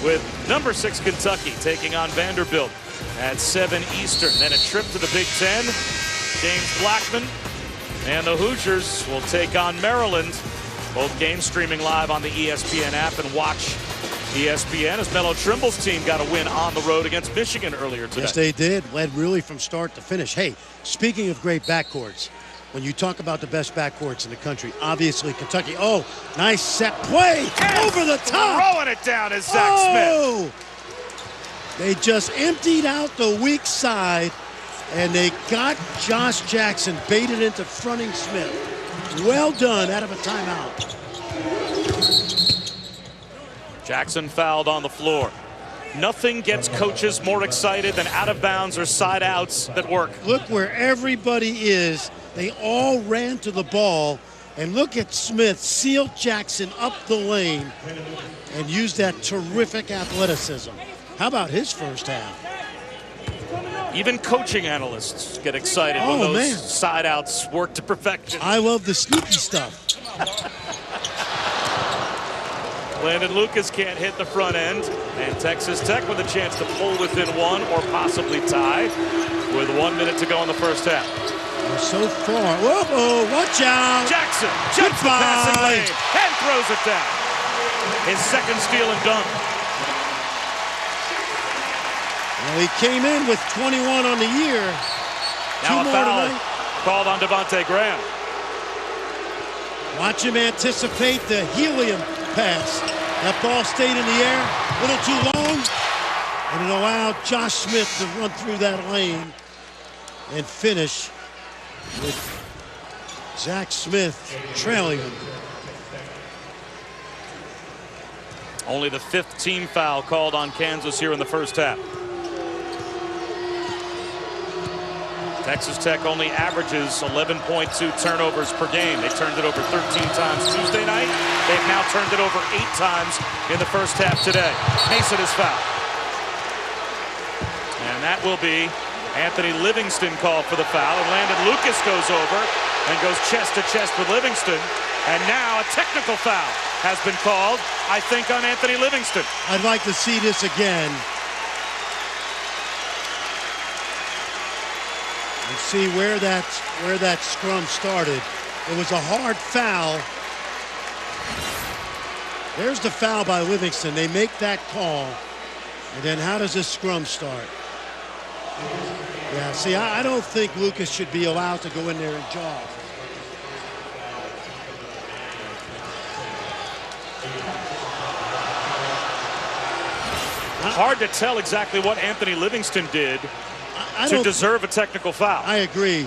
with number 6 Kentucky taking on Vanderbilt at 7 Eastern. Then a trip to the Big Ten. James Blackman and the Hoosiers will take on Maryland. Both games streaming live on the ESPN app, and watch ESPN as Melo Trimble's team got a win on the road against Michigan earlier today. Yes, they did. Led really from start to finish. Hey, speaking of great backcourts, when you talk about the best backcourts in the country, obviously Kentucky. Oh, nice set play over the top. Throwing it down is Zach Smith. They just emptied out the weak side, and they got Josh Jackson baited into fronting Smith. Well done out of a timeout. Jackson fouled on the floor. Nothing gets coaches more excited than out of bounds or side outs that work. Look where everybody is. They all ran to the ball. And look at Smith seal Jackson up the lane and use that terrific athleticism. How about his first half? Even coaching analysts get excited when those side outs work to perfection. I love the sneaky stuff. Landon Lucas can't hit the front end, and Texas Tech with a chance to pull within 1 or possibly tie with 1 minute to go in the first half. We're so far. Whoa, watch out. Jackson jumps the passing lane and throws it down. His second steal and dunk. Well, he came in with 21 on the year. Now a foul called on Devontae Graham. Watch him anticipate the helium pass. That ball stayed in the air, a little too long, and it allowed Josh Smith to run through that lane and finish with Zach Smith trailing him. Only the 5th team foul called on Kansas here in the first half. Texas Tech only averages 11.2 turnovers per game. They turned it over 13 times Tuesday night. They've now turned it over 8 times in the first half today. Mason is fouled. And that will be Anthony Livingston called for the foul. And Landon Lucas goes over and goes chest to chest with Livingston. And now a technical foul has been called, I think, on Anthony Livingston. I'd like to see this again. And see where that scrum started. It was a hard foul. There's the foul by Livingston. They make that call. And then how does this scrum start? Yeah, see, I don't think Lucas should be allowed to go in there and jog. Hard to tell exactly what Anthony Livingston did to deserve a technical foul. I agree.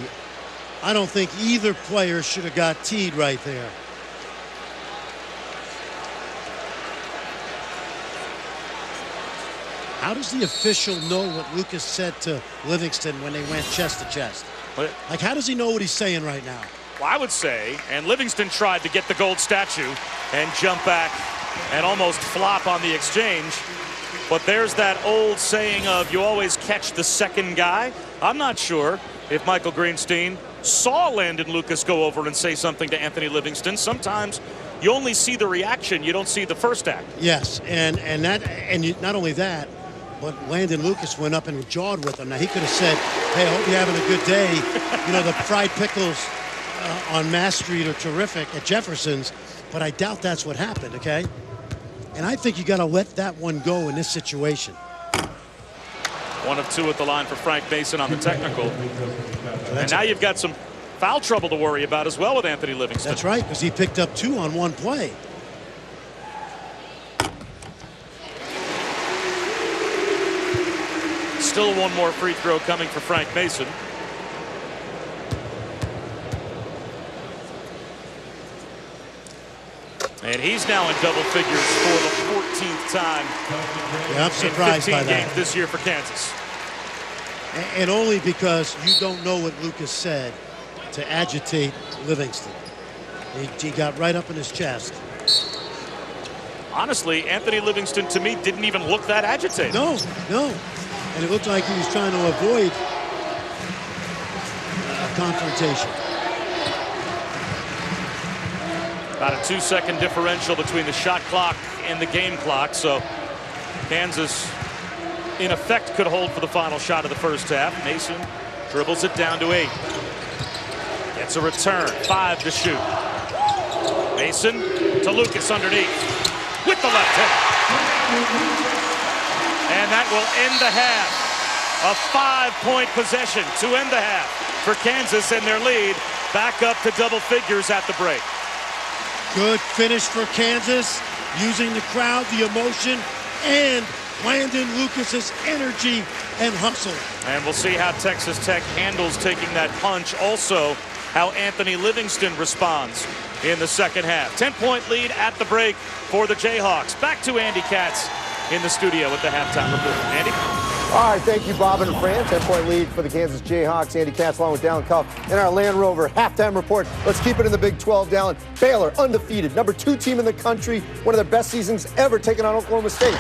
I don't think either player should have got teed right there. How does the official know what Lucas said to Livingston when they went chest to chest? Like, how does he know what he's saying right now? Well, I would say, and Livingston tried to get the gold statue and jump back and almost flop on the exchange. But there's that old saying of you always catch the second guy. I'm not sure if Michael Greenstein saw Landon Lucas go over and say something to Anthony Livingston. Sometimes you only see the reaction, you don't see the first act. Yes, and not only that, but Landon Lucas went up and jawed with him. Now, he could have said, hey, I hope you're having a good day. You know, the fried pickles on Mass Street are terrific at Jefferson's, but I doubt that's what happened, okay? And I think you got to let that one go in this situation. 1 of 2 at the line for Frank Mason on the technical. And now you've got some foul trouble to worry about as well with Anthony Livingston. That's right, because he picked up 2 on 1 play. Still 1 more free throw coming for Frank Mason. And he's now in double figures for the 14th time. Yeah, I'm surprised by that. 15 games this year for Kansas. And only because you don't know what Lucas said to agitate Livingston. He got right up in his chest. Honestly, Anthony Livingston, to me, didn't even look that agitated. No. And it looked like he was trying to avoid a confrontation. About a 2-second differential between the shot clock and the game clock. So Kansas, in effect, could hold for the final shot of the first half. Mason dribbles it down to 8. Gets a return. 5 to shoot. Mason to Lucas underneath with the left hand. And that will end the half. A 5-point possession to end the half for Kansas, and their lead back up to double figures at the break. Good finish for Kansas, using the crowd, the emotion, and Landon Lucas's energy and hustle. And we'll see how Texas Tech handles taking that punch. Also, how Anthony Livingston responds in the second half. 10-point lead at the break for the Jayhawks. Back to Andy Katz in the studio with the halftime report. Andy? All right, thank you, Bob and Fran. 10-point lead for the Kansas Jayhawks. Andy Katz along with Dallin Cuff in our Land Rover halftime report. Let's keep it in the Big 12, Dallin. Baylor, undefeated, number 2 team in the country, one of their best seasons ever, taking on Oklahoma State.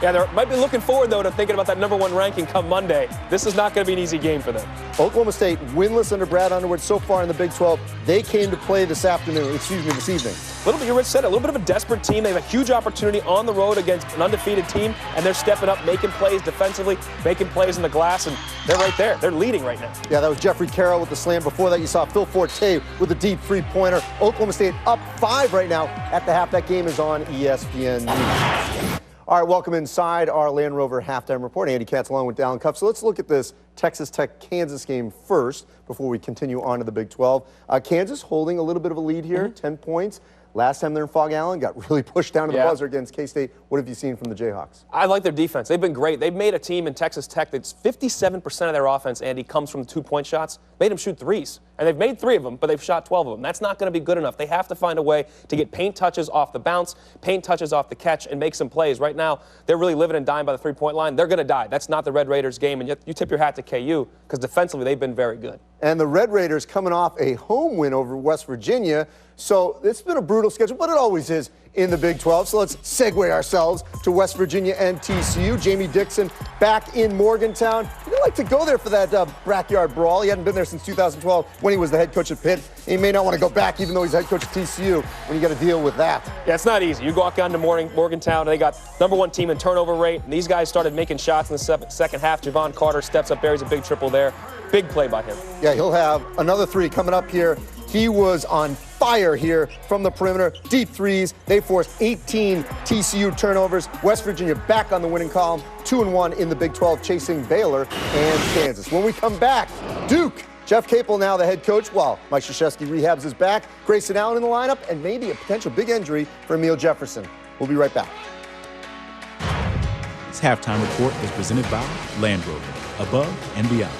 Yeah, they might be looking forward, though, to thinking about that #1 ranking come Monday. This is not going to be an easy game for them. Oklahoma State winless under Brad Underwood so far in the Big 12. They came to play this evening. A little bit, you Rich said, a little bit of a desperate team. They have a huge opportunity on the road against an undefeated team, and they're stepping up, making plays defensively, making plays in the glass, and they're right there. They're leading right now. Yeah, that was Jeffrey Carroll with the slam. Before that, you saw Phil Forte with a deep three-pointer. Oklahoma State up 5 right now at the half. That game is on ESPN News. All right, welcome inside our Land Rover halftime report. Andy Katz along with Dallin Cuff. So let's look at this Texas Tech-Kansas game first before we continue on to the Big 12. Kansas holding a little bit of a lead here, 10 points. Last time they're in Fog Allen, got really pushed down to the buzzer against K-State. What have you seen from the Jayhawks? I like their defense. They've been great. They've made a team in Texas Tech that's 57% of their offense, Andy, comes from 2-point shots. Made them shoot threes. And they've made 3 of them, but they've shot 12 of them. That's not going to be good enough. They have to find a way to get paint touches off the bounce, paint touches off the catch, and make some plays. Right now, they're really living and dying by the 3-point line. They're going to die. That's not the Red Raiders game. And you tip your hat to KU because defensively they've been very good. And the Red Raiders coming off a home win over West Virginia. So it's been a brutal schedule, but it always is in the Big 12. So let's segue ourselves to West Virginia and TCU. Jamie Dixon back in Morgantown. He didn't like to go there for that backyard brawl. He hadn't been there since 2012 when he was the head coach at Pitt. He may not want to go back even though he's head coach at TCU when you got to deal with that. Yeah, it's not easy. You walk down to Morgantown, they got #1 team in turnover rate, and these guys started making shots in the second half. Javon Carter steps up, buries a big triple there. Big play by him. Yeah, he'll have another 3 coming up here. He was on fire here from the perimeter. Deep threes. They forced 18 TCU turnovers. West Virginia back on the winning column. 2-1 in the Big 12, chasing Baylor and Kansas. When we come back, Duke. Jeff Capel now the head coach, while Mike Krzyzewski rehabs his back. Grayson Allen in the lineup, and maybe a potential big injury for Emil Jefferson. We'll be right back. This halftime report is presented by Land Rover, above and beyond.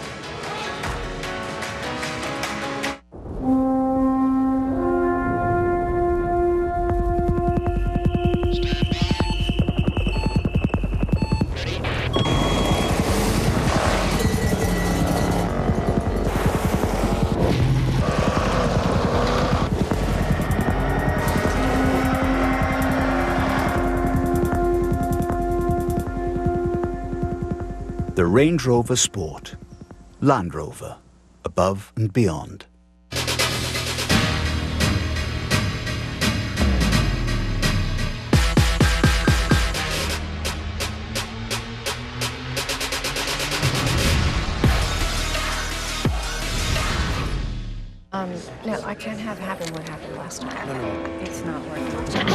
The Range Rover Sport. Land Rover. above and beyond. No, I can't have happen what happened last time. It's not worth it.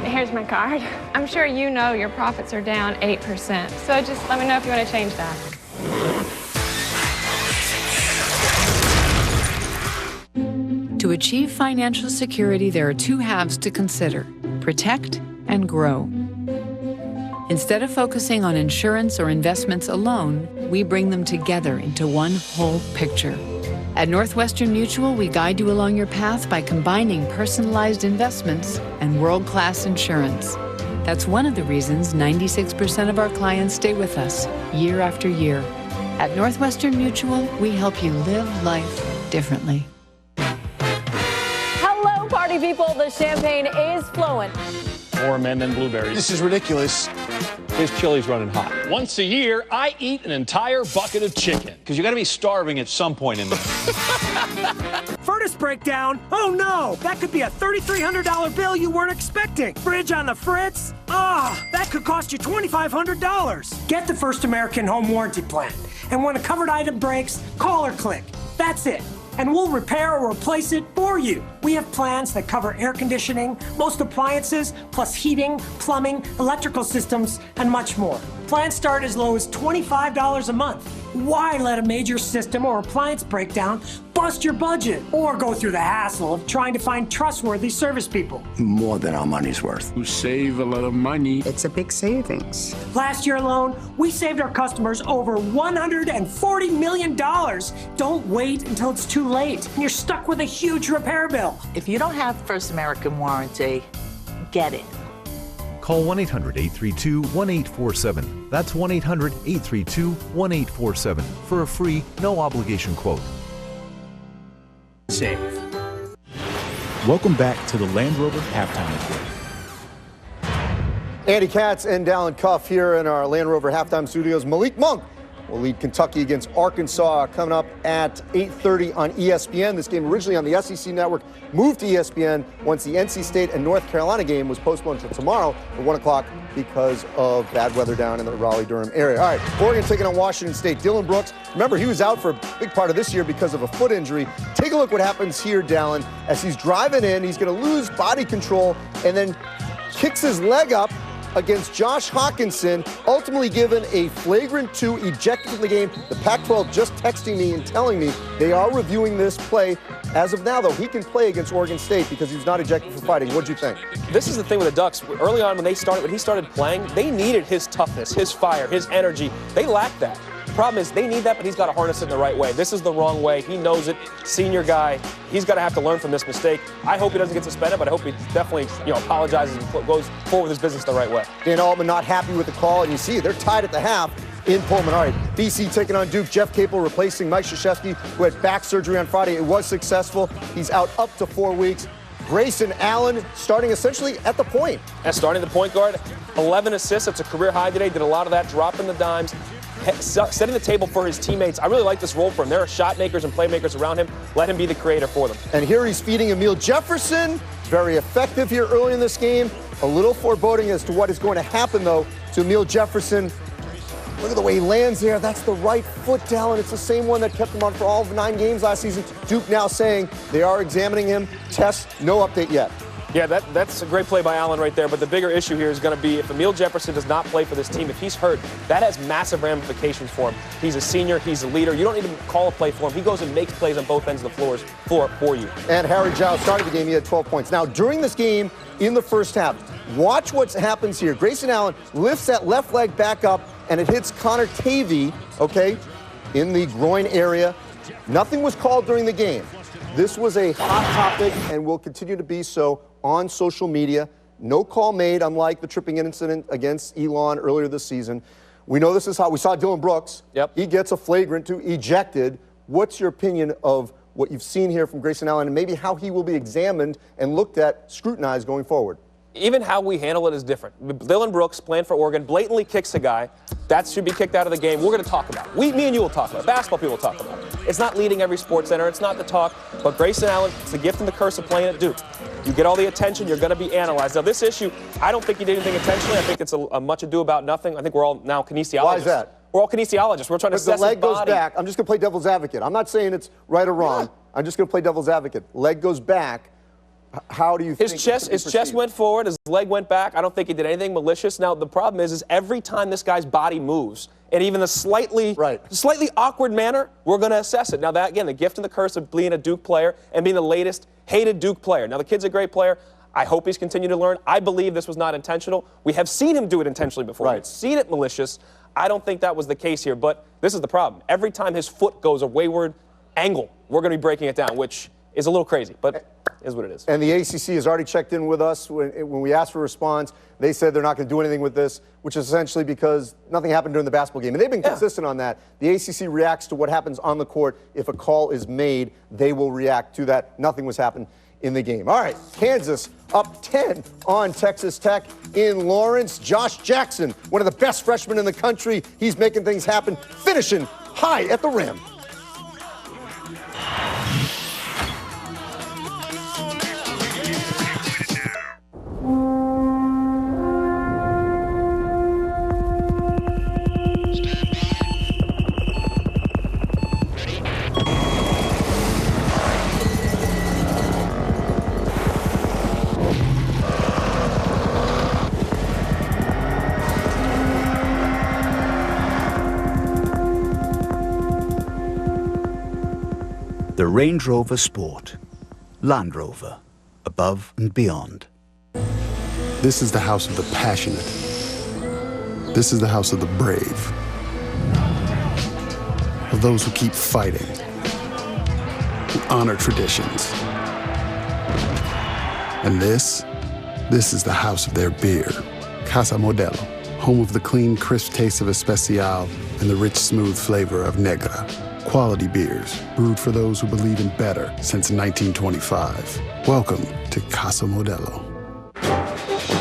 Here's my card. I'm sure you know your profits are down 8%, so just let me know if you want to change that. To achieve financial security, there are two halves to consider: protect and grow. Instead of focusing on insurance or investments alone, we bring them together into one whole picture. At Northwestern Mutual, we guide you along your path by combining personalized investments and world-class insurance. That's one of the reasons 96% of our clients stay with us year after year. At Northwestern Mutual, we help you live life differently. Hello, party people. The champagne is flowing. More men than blueberries. This is ridiculous. His chili's running hot. Once a year, I eat an entire bucket of chicken. Because you got to be starving at some point in there. Furnace breakdown? Oh no! That could be a $3,300 bill you weren't expecting. Fridge on the fritz? That could cost you $2,500. Get the First American Home Warranty Plan. And when a covered item breaks, call or click. That's it. And we'll repair or replace it for you. We have plans that cover air conditioning, most appliances, plus heating, plumbing, electrical systems, and much more. Plans start as low as $25 a month. Why let a major system or appliance breakdown bust your budget or go through the hassle of trying to find trustworthy service people? More than our money's worth. You save a lot of money. It's a big savings. Last year alone, we saved our customers over $140 million. Don't wait until it's too late and you're stuck with a huge repair bill. If you don't have First American Warranty, get it. Call 1-800-832-1847. That's 1-800-832-1847 for a free, no-obligation quote. Save. Welcome back to the Land Rover Halftime Report. Andy Katz and Dallin Cuff here in our Land Rover Halftime Studios. Malik Monk will lead Kentucky against Arkansas coming up at 8:30 on ESPN. This game originally on the SEC Network moved to ESPN once the NC State and North Carolina game was postponed until tomorrow at 1 o'clock because of bad weather down in the Raleigh-Durham area. All right, Oregon taking on Washington State. Dillon Brooks, remember he was out for a big part of this year because of a foot injury. Take a look what happens here, Dallin, as he's driving in. He's going to lose body control and then kicks his leg up against Josh Hawkinson, ultimately given a flagrant 2, ejected from the game. The Pac-12 just texting me and telling me they are reviewing this play. As of now, though, he can play against Oregon State because he was not ejected for fighting. What'd you think? This is the thing with the Ducks. Early on when he started playing, they needed his toughness, his fire, his energy. They lacked that. The problem is they need that, but he's got to harness it in the right way. This is the wrong way. He knows it. Senior guy. He's got to have to learn from this mistake. I hope he doesn't get suspended, but I hope he definitely, apologizes and goes forward with his business the right way. Dan Altman not happy with the call, and you see they're tied at the half in Pullman. All right, BC taking on Duke. Jeff Capel replacing Mike Krzyzewski, who had back surgery on Friday. It was successful. He's out up to 4 weeks. Grayson Allen starting essentially at the point. And starting the point guard, 11 assists. That's a career high today. Did a lot of that, dropping the dimes, setting the table for his teammates. I really like this role for him. There are shot makers and playmakers around him. Let him be the creator for them. And here he's feeding Emil Jefferson. Very effective here early in this game. A little foreboding as to what is going to happen, though, to Emil Jefferson. Look at the way he lands there. That's the right foot down. It's the same one that kept him on for all of 9 games last season. Duke now saying they are examining him. Test, no update yet. Yeah, that's a great play by Allen right there. But the bigger issue here is going to be if Emil Jefferson does not play for this team, if he's hurt, that has massive ramifications for him. He's a senior. He's a leader. You don't need to call a play for him. He goes and makes plays on both ends of the floor for you. And Harry Giles started the game. He had 12 points. Now, during this game, in the first half, watch what happens here. Grayson Allen lifts that left leg back up, and it hits Connor Tavey, okay, in the groin area. Nothing was called during the game. This was a hot topic and will continue to be so on social media. No call made, unlike the tripping incident against Elon earlier this season. We know this is how we saw Dillon Brooks. Yep. He gets a flagrant 2, ejected. What's your opinion of what you've seen here from Grayson Allen and maybe how he will be examined and looked at, scrutinized going forward? Even how we handle it is different. Dillon Brooks, playing for Oregon, blatantly kicks a guy. That should be kicked out of the game. We're going to talk about it. Me and you will talk about it. Basketball people will talk about it. It's not leading every Sports Center. It's not the talk. But Grayson Allen, it's the gift and the curse of playing at Duke. You get all the attention, you're going to be analyzed. Now, this issue, I don't think he did anything intentionally. I think it's a much ado about nothing. I think we're all now kinesiologists. Why is that? We're all kinesiologists. We're trying to assess the leg his body. goes back. I'm just going to play devil's advocate. I'm not saying it's right or wrong. Yeah. I'm just going to play devil's advocate. Leg goes back. How do you think his chest went forward, his leg went back. I don't think he did anything malicious. Now, the problem is every time this guy's body moves, and even the slightly awkward manner, we're going to assess it. Now, that, again, the gift and the curse of being a Duke player and being the latest hated Duke player. Now, the kid's a great player. I hope he's continued to learn. I believe this was not intentional. We have seen him do it intentionally before. We've seen it malicious. I don't think that was the case here, but this is the problem. Every time his foot goes a wayward angle, we're going to be breaking it down, which is a little crazy, but is what it is. And the ACC has already checked in with us. When we asked for a response, they said they're not going to do anything with this, which is essentially because nothing happened during the basketball game. And they've been consistent on that. The ACC reacts to what happens on the court. If a call is made, they will react to that. Nothing was happened in the game. All right, Kansas up 10 on Texas Tech in Lawrence. Josh Jackson, one of the best freshmen in the country. He's making things happen, finishing high at the rim. The Range Rover Sport. Land Rover. Above and beyond. This is the house of the passionate. This is the house of the brave. Of those who keep fighting. Who honor traditions. And this is the house of their beer. Casa Modelo. Home of the clean, crisp taste of Especial and the rich, smooth flavor of Negra. Quality beers, brewed for those who believe in better since 1925. Welcome to Casa Modelo.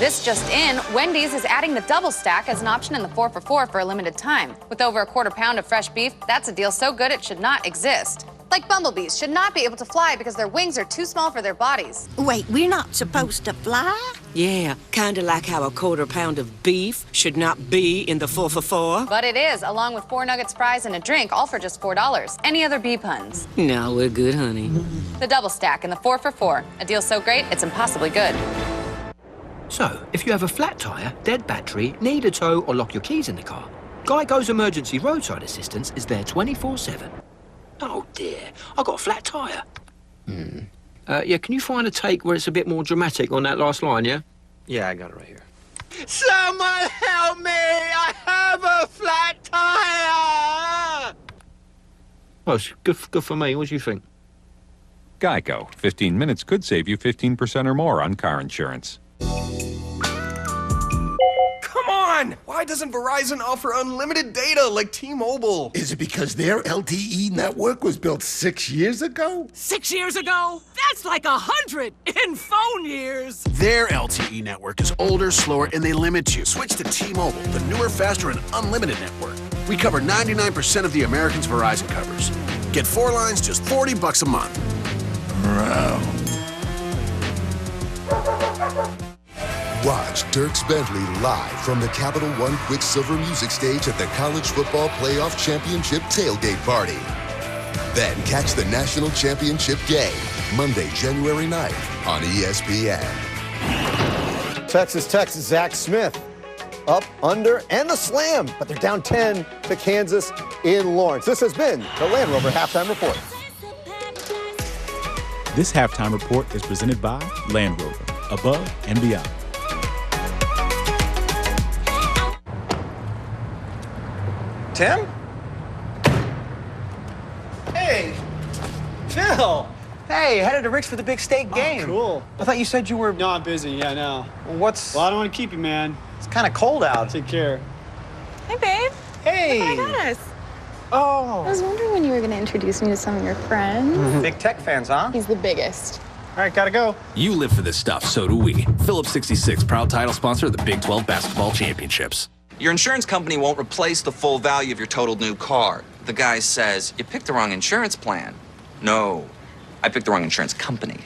This just in, Wendy's is adding the double stack as an option in the 4 for $4 for a limited time. With over a quarter pound of fresh beef, that's a deal so good it should not exist. Like bumblebees should not be able to fly because their wings are too small for their bodies. Wait, we're not supposed to fly? Yeah, kind of like how a quarter pound of beef should not be in the 4 for $4. But it is, along with 4 nuggets, fries, and a drink, all for just $4. Any other bee puns? No, we're good, honey. The double stack in the 4 for $4. A deal so great, it's impossibly good. So, if you have a flat tyre, dead battery, need a tow, or lock your keys in the car, Geico's Emergency Roadside Assistance is there 24/7. Oh dear, I got a flat tyre. Yeah, can you find a take where it's a bit more dramatic on that last line, yeah? Yeah, I got it right here. Someone help me! I have a flat tyre! Oh, it's good for me. What do you think? Geico. 15 minutes could save you 15% or more on car insurance. Come on! Why doesn't Verizon offer unlimited data like T-Mobile? Is it because their LTE network was built 6 years ago? 6 years ago? That's like 100 in phone years! Their LTE network is older, slower, and they limit you. Switch to T-Mobile, the newer, faster, and unlimited network. We cover 99% of the Americans Verizon covers. Get 4 lines, just $40 a month. Watch Dierks Bentley live from the Capital One Quicksilver Music Stage at the College Football Playoff Championship Tailgate Party. Then catch the National Championship game, Monday, January 9th on ESPN. Texas Tech's Zach Smith up, under, and the slam, but they're down 10 to Kansas in Lawrence. This has been the Land Rover Halftime Report. This halftime report is presented by Land Rover, above and beyond. Tim? Hey, Phil. Hey, headed to Rick's for the big state game. Cool. I thought you said you were... No, I'm busy. Yeah, I know. Well, I don't want to keep you, man. It's kind of cold out. Take care. Hey, babe. Hey. Look what I got us. Oh. I was wondering when you were going to introduce me to some of your friends. Big tech fans, huh? He's the biggest. All right, gotta go. You live for this stuff, so do we. Phillips 66, proud title sponsor of the Big 12 Basketball Championships. Your insurance company won't replace the full value of your totaled new car. The guy says, you picked the wrong insurance plan. No, I picked the wrong insurance company.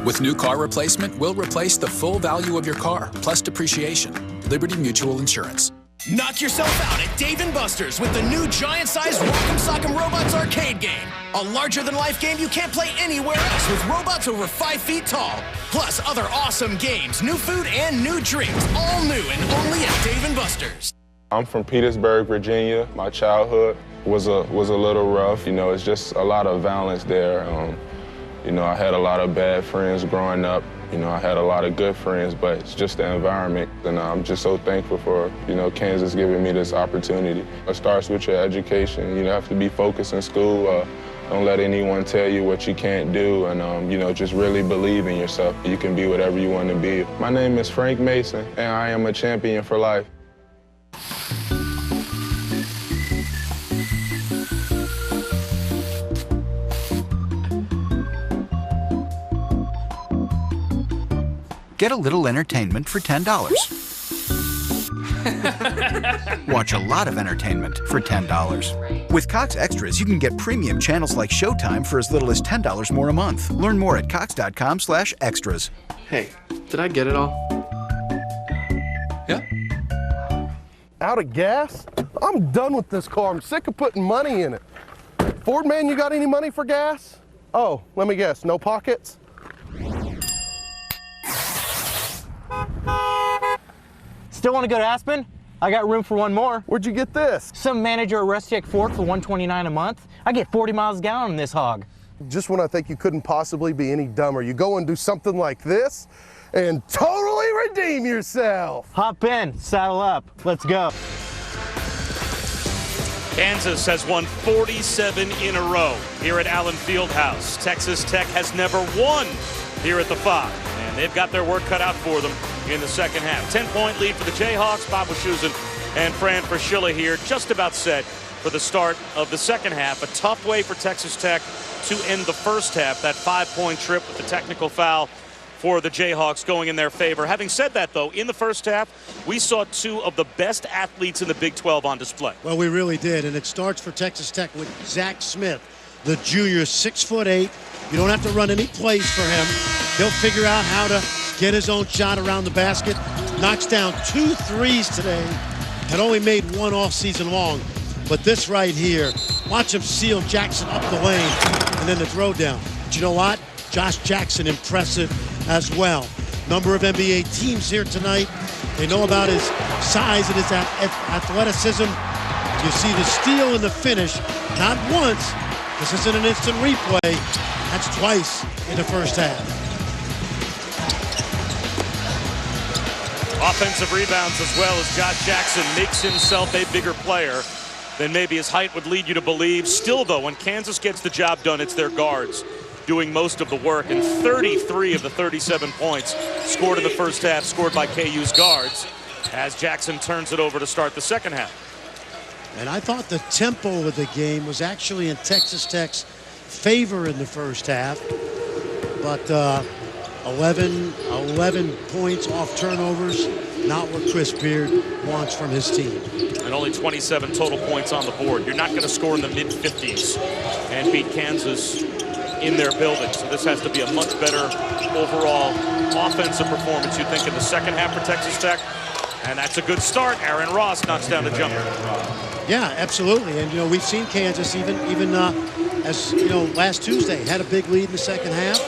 With new car replacement, we'll replace the full value of your car, plus depreciation. Liberty Mutual Insurance. Knock yourself out at Dave & Buster's with the new giant-sized Rock'em Sock'em Robots arcade game. A larger-than-life game you can't play anywhere else with robots over 5 feet tall. Plus other awesome games, new food, and new drinks. All new and only at Dave & Buster's. I'm from Petersburg, Virginia. My childhood was a little rough. You know, it's just a lot of violence there. You know, I had a lot of bad friends growing up. You know, I had a lot of good friends, but it's just the environment. And I'm just so thankful for, you know, Kansas giving me this opportunity. It starts with your education. You have to be focused in school. Don't let anyone tell you what you can't do. And, you know, just really believe in yourself. You can be whatever you want to be. My name is Frank Mason, and I am a champion for life. Get a little entertainment for $10. Watch a lot of entertainment for $10. With Cox Extras, you can get premium channels like Showtime for as little as $10 more a month. Learn more at cox.com/extras. Hey, did I get it all? Yeah. Out of gas? I'm done with this car. I'm sick of putting money in it. Ford man, you got any money for gas? Oh, let me guess, no pockets? Still want to go to Aspen? I got room for one more. Where'd you get this? Some manager at Rustick Ford for $129 a month. I get 40 miles a gallon on this hog. Just when I think you couldn't possibly be any dumber, you go and do something like this and totally redeem yourself. Hop in, saddle up, let's go. Kansas has won 47 in a row here at Allen Fieldhouse. Texas Tech has never won here at the 5. And they've got their work cut out for them in the second half. 10-point lead for the Jayhawks. Bob Wischusen and Fran Fraschilla here, just about set for the start of the second half. A tough way for Texas Tech to end the first half. That 5-point trip with the technical foul for the Jayhawks going in their favor. Having said that, though, in the first half, we saw two of the best athletes in the Big 12 on display. Well, we really did, and it starts for Texas Tech with Zach Smith, the junior, 6'8". You don't have to run any plays for him. He'll figure out how to get his own shot around the basket. Knocks down 2 threes today. Had only made one all season long. But this right here, watch him seal Jackson up the lane and then the throw down. But you know what? Josh Jackson, impressive as well. Number of NBA teams here tonight. They know about his size and his athleticism. You see the steal and the finish. Not once. This isn't an instant replay. That's twice in the first half. Offensive rebounds as well as Josh Jackson makes himself a bigger player than maybe his height would lead you to believe. Still, though, when Kansas gets the job done, it's their guards doing most of the work. And 33 of the 37 points scored in the first half scored by KU's guards as Jackson turns it over to start the second half. And I thought the tempo of the game was actually in Texas Tech's favor in the first half. But 11 points off turnovers, not what Chris Beard wants from his team. And only 27 total points on the board. You're not going to score in the mid-50s and beat Kansas in their building. So this has to be a much better overall offensive performance, you think, in the second half for Texas Tech. And that's a good start. Aaron Ross knocks down the jumper. Yeah, absolutely. And, you know, we've seen Kansas even as, you know, last Tuesday had a big lead in the second half.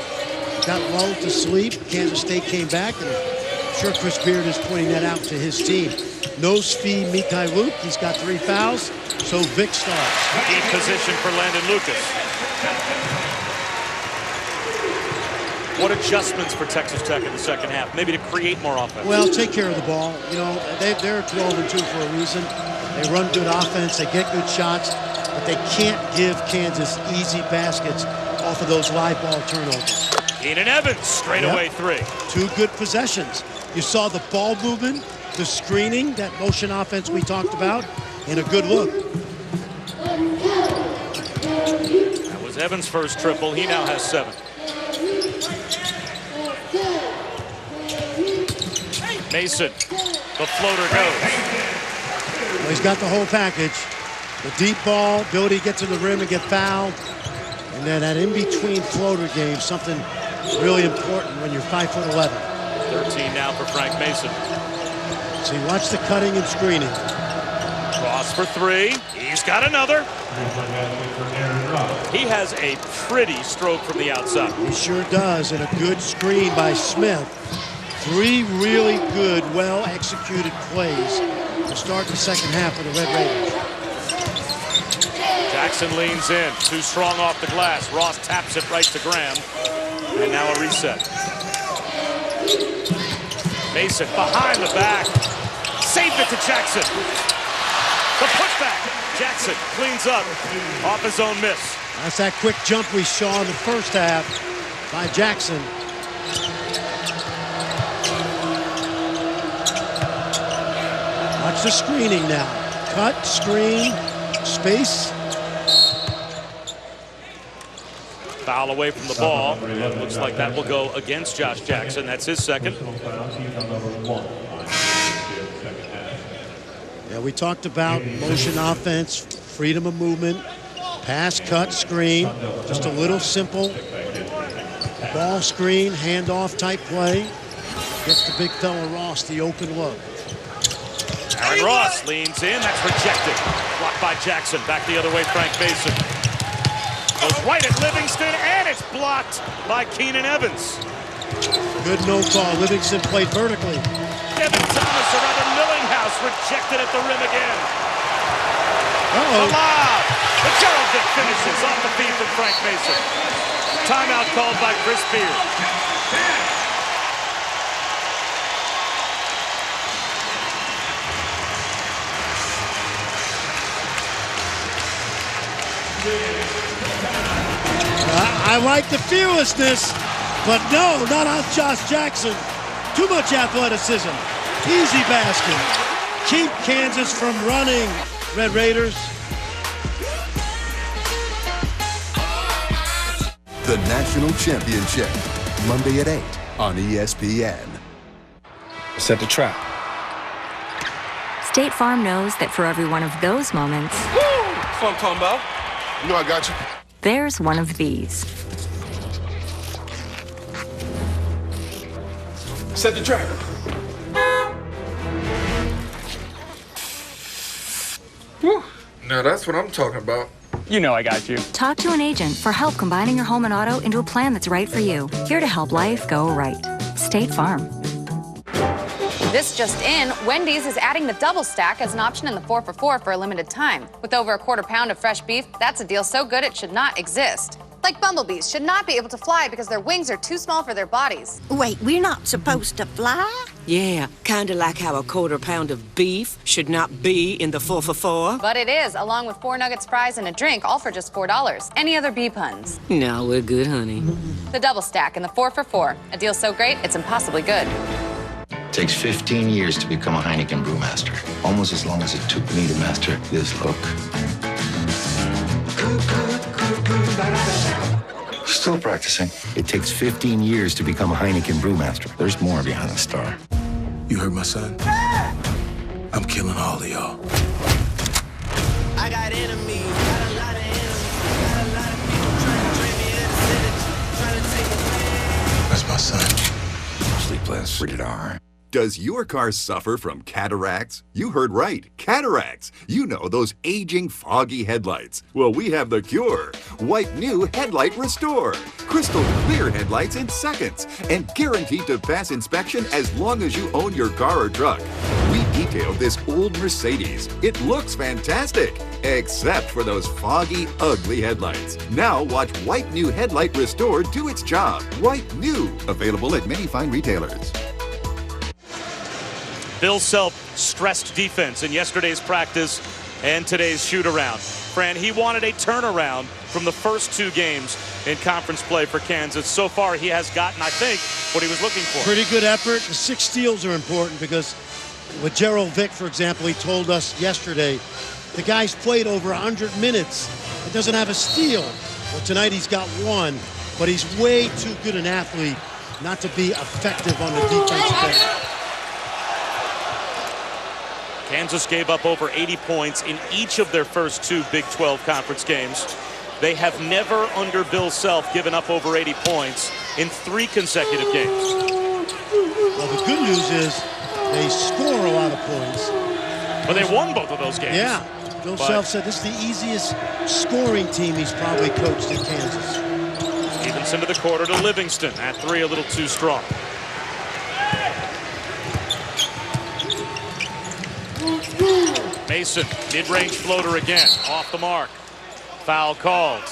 Got lulled to sleep. Kansas State came back, and I'm sure Chris Beard is pointing that out to his team. No Svi Mykhailiuk. He's got 3 fouls, so Vic starts. Deep position for Landon Lucas. What adjustments for Texas Tech in the second half? Maybe to create more offense. Well, take care of the ball. You know, they're 12-2 for a reason. They run good offense. They get good shots, but they can't give Kansas easy baskets off of those live ball turnovers. Keenan Evans, straightaway 3. 2 good possessions. You saw the ball movement, the screening, that motion offense we talked about, and a good look. That was Evans' first triple. He now has 7. Mason, the floater goes. Well, he's got the whole package. The deep ball, ability to get to the rim and get fouled. And then that in-between floater game, something really important when you're 5'11". 13 now for Frank Mason. See, watch the cutting and screening. Ross for three. He's got another. He has a pretty stroke from the outside. He sure does, and a good screen by Smith. 3 really good, well-executed plays to start the second half for the Red Raiders. Jackson leans in, too strong off the glass. Ross taps it right to Graham, and now a reset. Mason behind the back, saved it to Jackson. The putback. Jackson cleans up off his own miss. That's that quick jump we saw in the first half by Jackson. Watch the screening now. Cut, screen, space. Foul away from the ball. It looks like that will go against Josh Jackson. That's his second. Yeah, we talked about motion offense, freedom of movement, pass, cut, screen. Just a little simple ball screen, handoff type play. Gets the big fella Ross the open look. Aaron Ross leans in. That's rejected. Blocked by Jackson. Back the other way, Frank Mason. Goes right at Livingston, and it's blocked by Keenan Evans. Good no call. Livingston played vertically. Devin Thomas, or rather Millinghouse, rejected at the rim again. Uh-oh. Alive. The Gerald Vick finishes off the feed from Frank Mason. Timeout called by Chris Beard. I like the fearlessness, but no, not on Josh Jackson. Too much athleticism. Easy basket. Keep Kansas from running, Red Raiders. The National Championship, Monday at 8 on ESPN. Set the trap. State Farm knows that for every one of those moments, Woo! That's what I'm talking about. You know I got you. there's one of these. Set the trap. Whew. Now that's what I'm talking about. You know I got you. Talk to an agent for help combining your home and auto into a plan that's right for you. Here to help life go right. State Farm. This just in, Wendy's is adding the double stack as an option in the 4 for $4 for a limited time. With over a quarter pound of fresh beef, that's a deal so good it should not exist. Like bumblebees should not be able to fly because their wings are too small for their bodies. Wait, we're not supposed to fly? Yeah, kind of like how a quarter pound of beef should not be in the 4 for $4. But it is, along with 4 nuggets, fries, and a drink, all for just $4. Any other bee puns? No, we're good, honey. The double stack in the 4 for $4. A deal so great, it's impossibly good. Takes 15 years to become a Heineken brewmaster. Almost as long as it took me to master this look. Still practicing. It takes 15 years to become a Heineken brewmaster. There's more behind the star. You heard my son? I'm killing all of y'all. I got enemies, got a lot of enemies, got a lot of people trying to drain me in the city, trying to take me. That's my son. Sleepless. Rated R. Does your car suffer from cataracts? You heard right, cataracts. You know, those aging, foggy headlights. Well, we have the cure. White new Headlight Restore. Crystal clear headlights in seconds and guaranteed to pass inspection as long as you own your car or truck. We detailed this old Mercedes. It looks fantastic, except for those foggy, ugly headlights. Now watch White new Headlight Restore do its job. White new, available at many fine retailers. Bill Self stressed defense in yesterday's practice and today's shoot-around. Fran, he wanted a turnaround from the first 2 games in conference play for Kansas. So far, he has gotten, I think, what he was looking for. Pretty good effort. The 6 steals are important because with Gerald Vick, for example, he told us yesterday, the guy's played over 100 minutes. He doesn't have a steal. Well, tonight he's got 1, but he's way too good an athlete not to be effective on the defensive end. Kansas gave up over 80 points in each of their first 2 Big 12 conference games. They have never, under Bill Self, given up over 80 points in 3 consecutive games. Well, the good news is they score a lot of points. But they won both of those games. Yeah. Bill Self said this is the easiest scoring team he's probably coached in Kansas. Stevenson to the quarter to Livingston. At 3, a little too strong. Mason, mid-range floater again, off the mark. Foul called.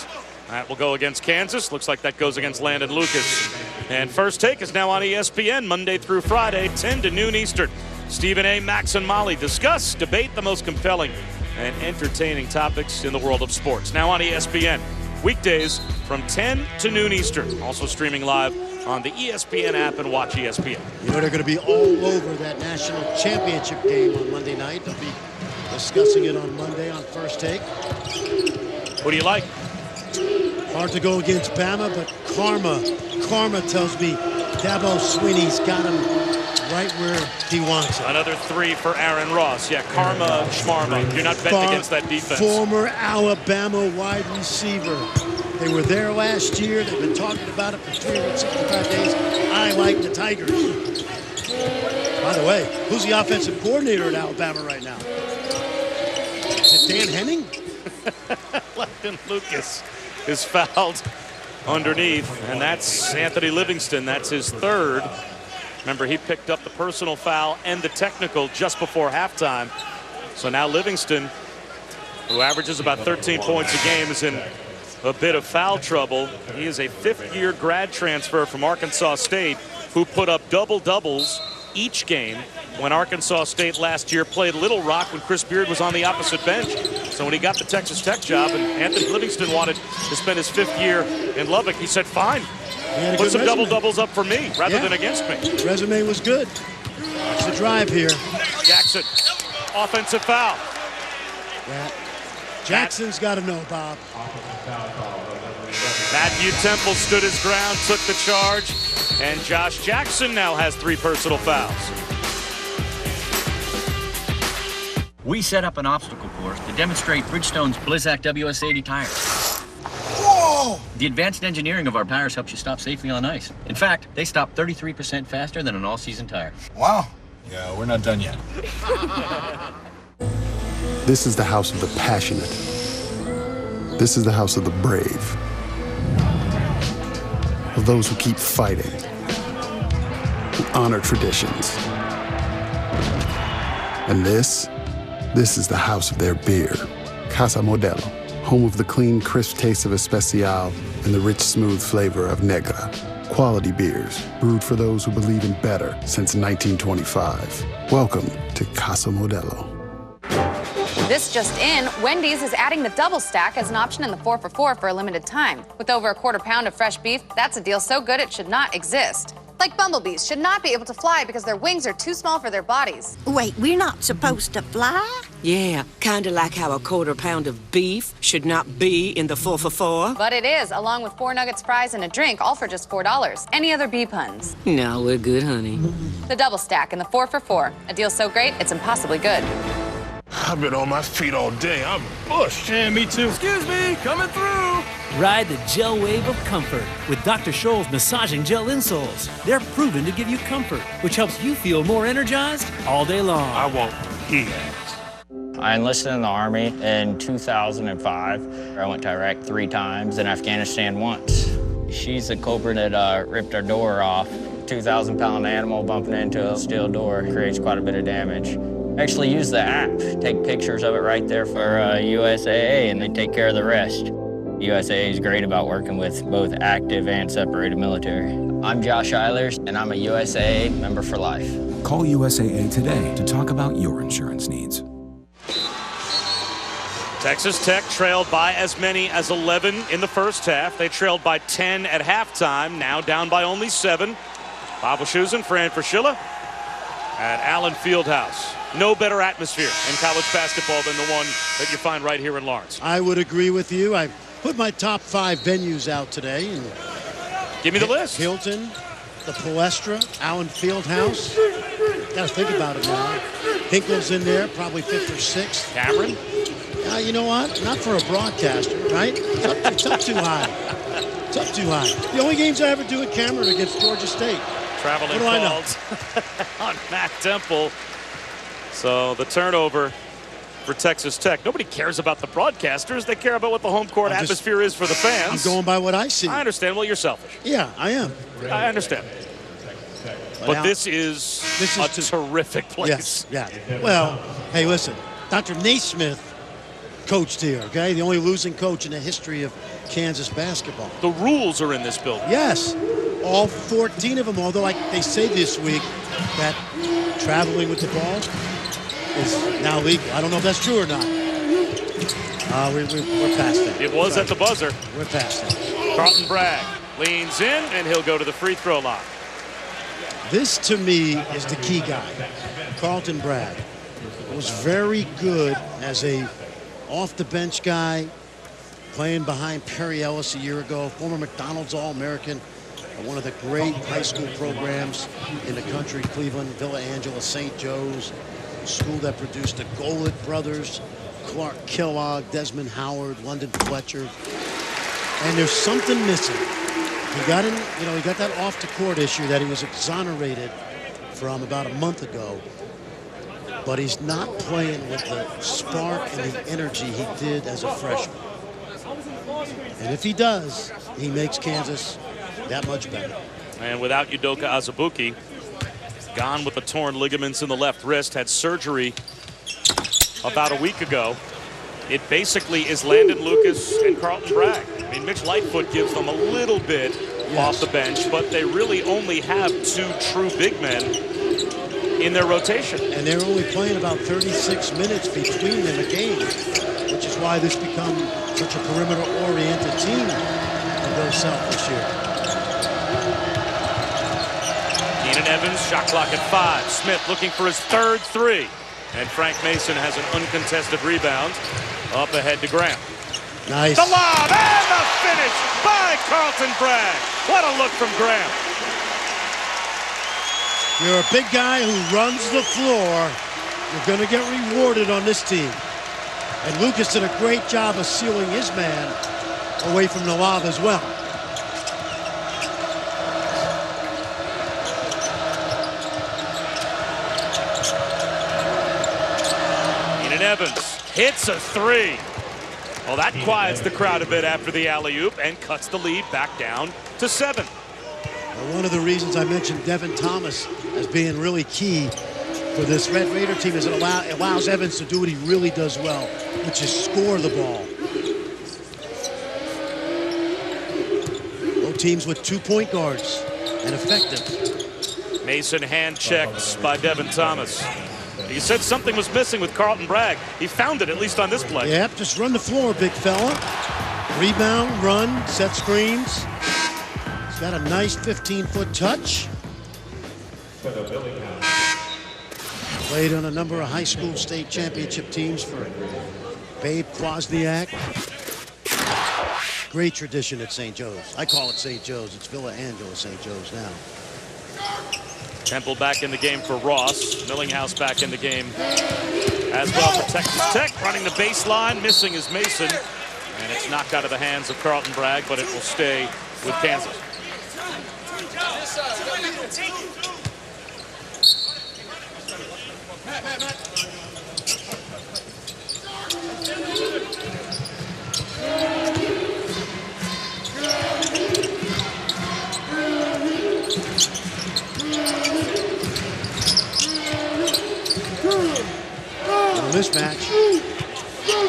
That will go against Kansas. Looks like that goes against Landon Lucas. And First Take is now on ESPN Monday through Friday, 10 to noon Eastern. Stephen A., Max, and Molly discuss, debate the most compelling and entertaining topics in the world of sports. Now on ESPN, weekdays from 10 to noon Eastern. Also streaming live on the ESPN app and watch ESPN. You know they're going to be all over that national championship game on Monday night. They'll be discussing it on Monday on First Take. Who do you like? Hard to go against Bama, but Karma tells me Dabo Swinney's got him right where he wants it. Another 3 for Aaron Ross. Yeah, Karma Schmarma. You're not betting against that defense. Former Alabama wide receiver. They were there last year. They've been talking about it for 365 days. I like the Tigers. By the way, who's the offensive coordinator at Alabama right now? Is it Dan Henning? Landon Lucas is fouled underneath, and that's Anthony Livingston. That's his 3rd. Remember, he picked up the personal foul and the technical just before halftime. So now Livingston, who averages about 13 points a game, is in a bit of foul trouble. He is a 5th-year grad transfer from Arkansas State who put up double-doubles each game when Arkansas State last year played Little Rock when Chris Beard was on the opposite bench. So when he got the Texas Tech job and Anthony Livingston wanted to spend his 5th year in Lubbock, he said, fine, put some double-doubles up for me rather than against me. His resume was good. Watch the drive here. Jackson, offensive foul. Yeah. Jackson's got to know, Bob. Matthew Temple stood his ground, took the charge, and Josh Jackson now has 3 personal fouls. We set up an obstacle course to demonstrate Bridgestone's Blizzak WS80 tires. Whoa! The advanced engineering of our tires helps you stop safely on ice. In fact, they stop 33% faster than an all-season tire. Wow. Yeah, we're not done yet. This is the house of the passionate. This is the house of the brave. Of those who keep fighting, who honor traditions. And this is the house of their beer. Casa Modelo, home of the clean, crisp taste of Especial and the rich, smooth flavor of Negra. Quality beers, brewed for those who believe in better since 1925. Welcome to Casa Modelo. This just in, Wendy's is adding the double stack as an option in the 4 for $4 for a limited time. With over a quarter pound of fresh beef, that's a deal so good it should not exist. Like bumblebees should not be able to fly because their wings are too small for their bodies. Wait, we're not supposed to fly? Yeah, kind of like how a quarter pound of beef should not be in the 4 for $4. But it is, along with 4 nuggets, fries, and a drink, all for just $4. Any other bee puns? No, we're good, honey. The double stack in the 4 for $4. A deal so great, it's impossibly good. I've been on my feet all day. I'm bushed. Yeah, me too. Excuse me, coming through. Ride the gel wave of comfort with Dr. Scholl's massaging gel insoles. They're proven to give you comfort, which helps you feel more energized all day long. I want heat. I enlisted in the Army in 2005. I went to Iraq 3 times and Afghanistan once. She's the culprit that ripped our door off. 2,000-pound animal bumping into a steel door creates quite a bit of damage. Actually use the app, take pictures of it right there for USAA, and they take care of the rest. USAA is great about working with both active and separated military. I'm Josh Eilers, and I'm a USAA member for life. Call USAA today to talk about your insurance needs. Texas Tech trailed by as many as 11 in the first half. They trailed by 10 at halftime, now down by only 7. Bob Wischusen, Fran Fraschilla at Allen Fieldhouse. No better atmosphere in college basketball than the one that you find right here in Lawrence. I would agree with you. I put my top 5 venues out today. And give me the list. Hilton, the Palestra, Allen Fieldhouse. Got to think about it now. Hinkle's in there, probably 5th or 6th. Cameron? You know what? Not for a broadcaster, right? It's up too high. It's up too high. The only games I ever do at Cameron are against Georgia State. Traveling what do calls on Matt Temple. So the turnover for Texas Tech. Nobody cares about the broadcasters. They care about what the home court atmosphere is for the fans. I'm going by what I see. I understand. Well, you're selfish. Yeah, I am. I understand. But this is a terrific place. Yes, yeah. Well, hey, listen. Dr. Naismith coached here, okay? The only losing coach in the history of Kansas basketball. The rules are in this building. Yes. All 14 of them, although like they say this week that traveling with the ball is now legal. I don't know if that's true or not. We're past that. It was at the buzzer. We're past that. Carlton Bragg leans in, and he'll go to the free throw line. This, to me, is the key guy. Carlton Bragg was very good as a off-the-bench guy, playing behind Perry Ellis a year ago, former McDonald's All-American, one of the great high school programs in the country, Cleveland, Villa Angela, St. Joe's, school that produced the Golit brothers, Clark Kellogg, Desmond Howard, London Fletcher. And there's something missing. He got in, he got that off the court issue that he was exonerated from about a month ago. But he's not playing with the spark and the energy he did as a freshman. And if he does, he makes Kansas that much better. And without Udoka Azubuike, gone with the torn ligaments in the left wrist, had surgery about a week ago. It basically is Landon Lucas and Carlton Bragg. I mean, Mitch Lightfoot gives them a little bit off the bench, but they really only have 2 true big men in their rotation. And they're only playing about 36 minutes between them a game, which is why this becomes such a perimeter-oriented team that goes south this year. Keenan Evans, shot clock at 5. Smith looking for his 3rd 3. And Frank Mason has an uncontested rebound. Up ahead to Graham. Nice. The lob and the finish by Carlton Bragg. What a look from Graham. You're a big guy who runs the floor. You're going to get rewarded on this team. And Lucas did a great job of sealing his man away from the lob as well. Keenan Evans hits a 3. Well, that quiets the crowd a bit after the alley-oop and cuts the lead back down to 7. Well, one of the reasons I mentioned Devin Thomas as being really key for this Red Raider team is it allows Evans to do what he really does well, which is score the ball. Both teams with 2 point guards and effective. Mason hand checks by Devin Thomas. He said something was missing with Carlton Bragg. He found it, at least on this play. Yep, just run the floor, big fella. Rebound, run, set screens. He's got a nice 15-foot touch. Played on a number of high school state championship teams for Babe Kwasniak. Great tradition at St. Joe's. I call it St. Joe's. It's Villa Angela St. Joe's now. Temple back in the game for Ross. Millinghouse back in the game as well for Texas Tech. Running the baseline, missing is Mason. And it's knocked out of the hands of Carlton Bragg, but it will stay with Kansas. Mismatch.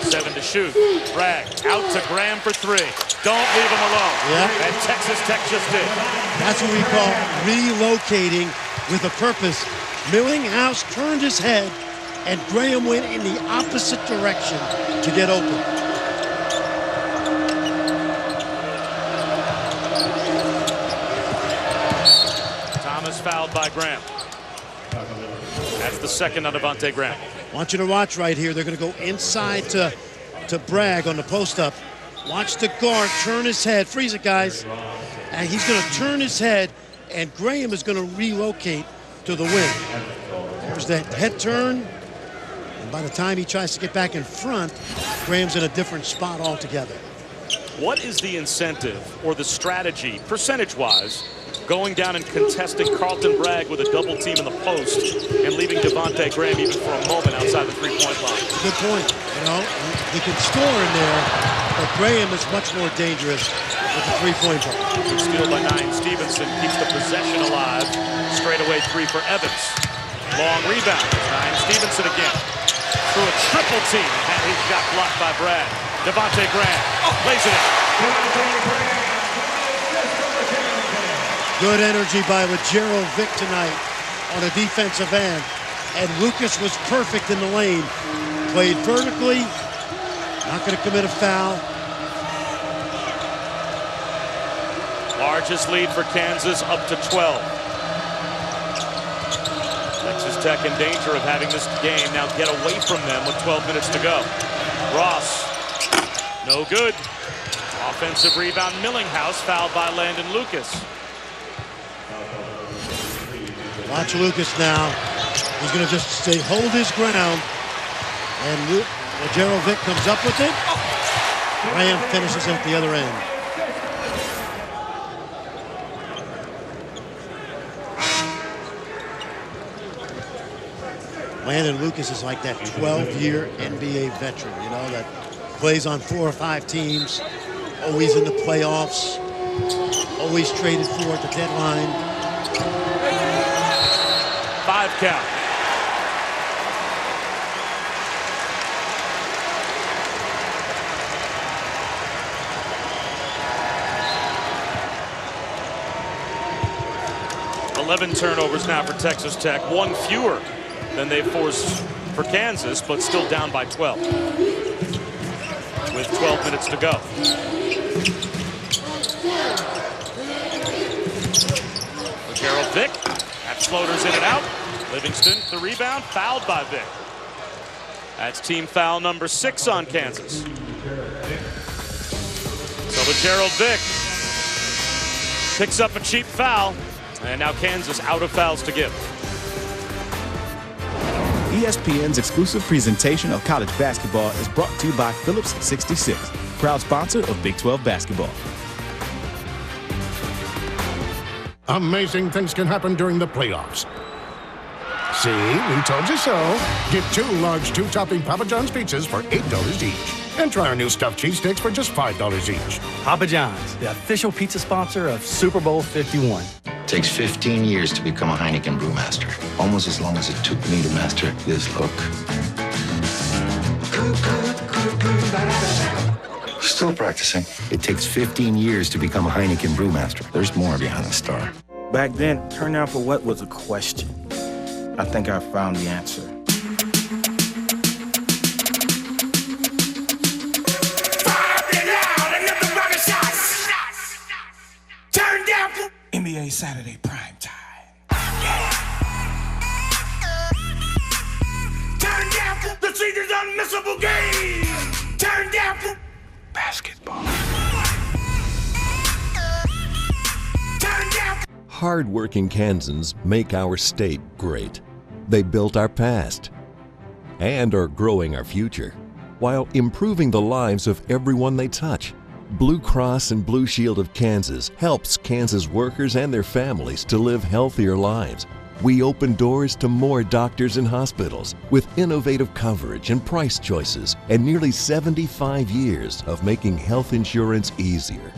7 to shoot. Bragg out to Graham for 3. Don't leave him alone. Yeah. And Texas Tech just did. That's what we call relocating with a purpose. Millinghouse turned his head, and Graham went in the opposite direction to get open. Thomas fouled by Graham. That's the second on Devontae Graham. I want you to watch right here. They're going to go inside to Bragg on the post-up. Watch the guard turn his head. Freeze it, guys. And he's going to turn his head, and Graham is going to relocate to the wing. There's that head turn, And by the time he tries to get back in front, Graham's in a different spot altogether. What is the incentive or the strategy, percentage-wise, going down and contesting Carlton Bragg with a double team in the post and leaving Devontae Graham even for a moment outside the three-point line? Good point. You know, they can score in there, but Graham is much more dangerous with the three-point ball. Good steal by 9. Stevenson keeps the possession alive. Straightaway 3 for Evans. Long rebound. 9 Stevenson again. Through a triple team, and his shot blocked by Bragg. Devontae Graham lays it in. Good energy by Gerald Vick tonight on a defensive end. And Lucas was perfect in the lane. Played vertically, not going to commit a foul. Largest lead for Kansas, up to 12. Texas Tech in danger of having this game now get away from them with 12 minutes to go. Ross, no good. Offensive rebound, Millinghouse, fouled by Landon Lucas. Watch Lucas now. He's going to just hold his ground. And Gerald Vick comes up with it. Graham finishes at the other end. Landon Lucas is like that 12-year NBA veteran, you know, that plays on 4 or 5 teams, always in the playoffs, always traded for at the deadline. 5 count. $11 turnovers now for Texas Tech, 1 fewer than they forced for Kansas, but still down by 12 with 12 minutes to go. Gerald Vick, that floater's in and out. Livingston, the rebound, fouled by Vick. That's team foul number 6 on Kansas. So Gerald Vick picks up a cheap foul, and now Kansas out of fouls to give. ESPN's exclusive presentation of college basketball is brought to you by Phillips 66, proud sponsor of Big 12 basketball. Amazing things can happen during the playoffs. See, we told you so. Get 2 large 2-topping Papa John's pizzas for $8 each. And try our new stuffed cheese sticks for just $5 each. Papa John's, the official pizza sponsor of Super Bowl 51. It takes 15 years to become a Heineken brewmaster. Almost as long as it took me to master this look. Still practicing. It takes 15 years to become a Heineken brewmaster. There's more behind the star. Back then, turn down for what was a question. I think I found the answer. NBA Saturday prime time. Turn down for the season's unmissable game. Turn down for basketball. Turn down. Hard-working Kansans make our state great. They built our past and are growing our future while improving the lives of everyone they touch. Blue Cross and Blue Shield of Kansas helps Kansas workers and their families to live healthier lives. We open doors to more doctors and hospitals with innovative coverage and price choices and nearly 75 years of making health insurance easier.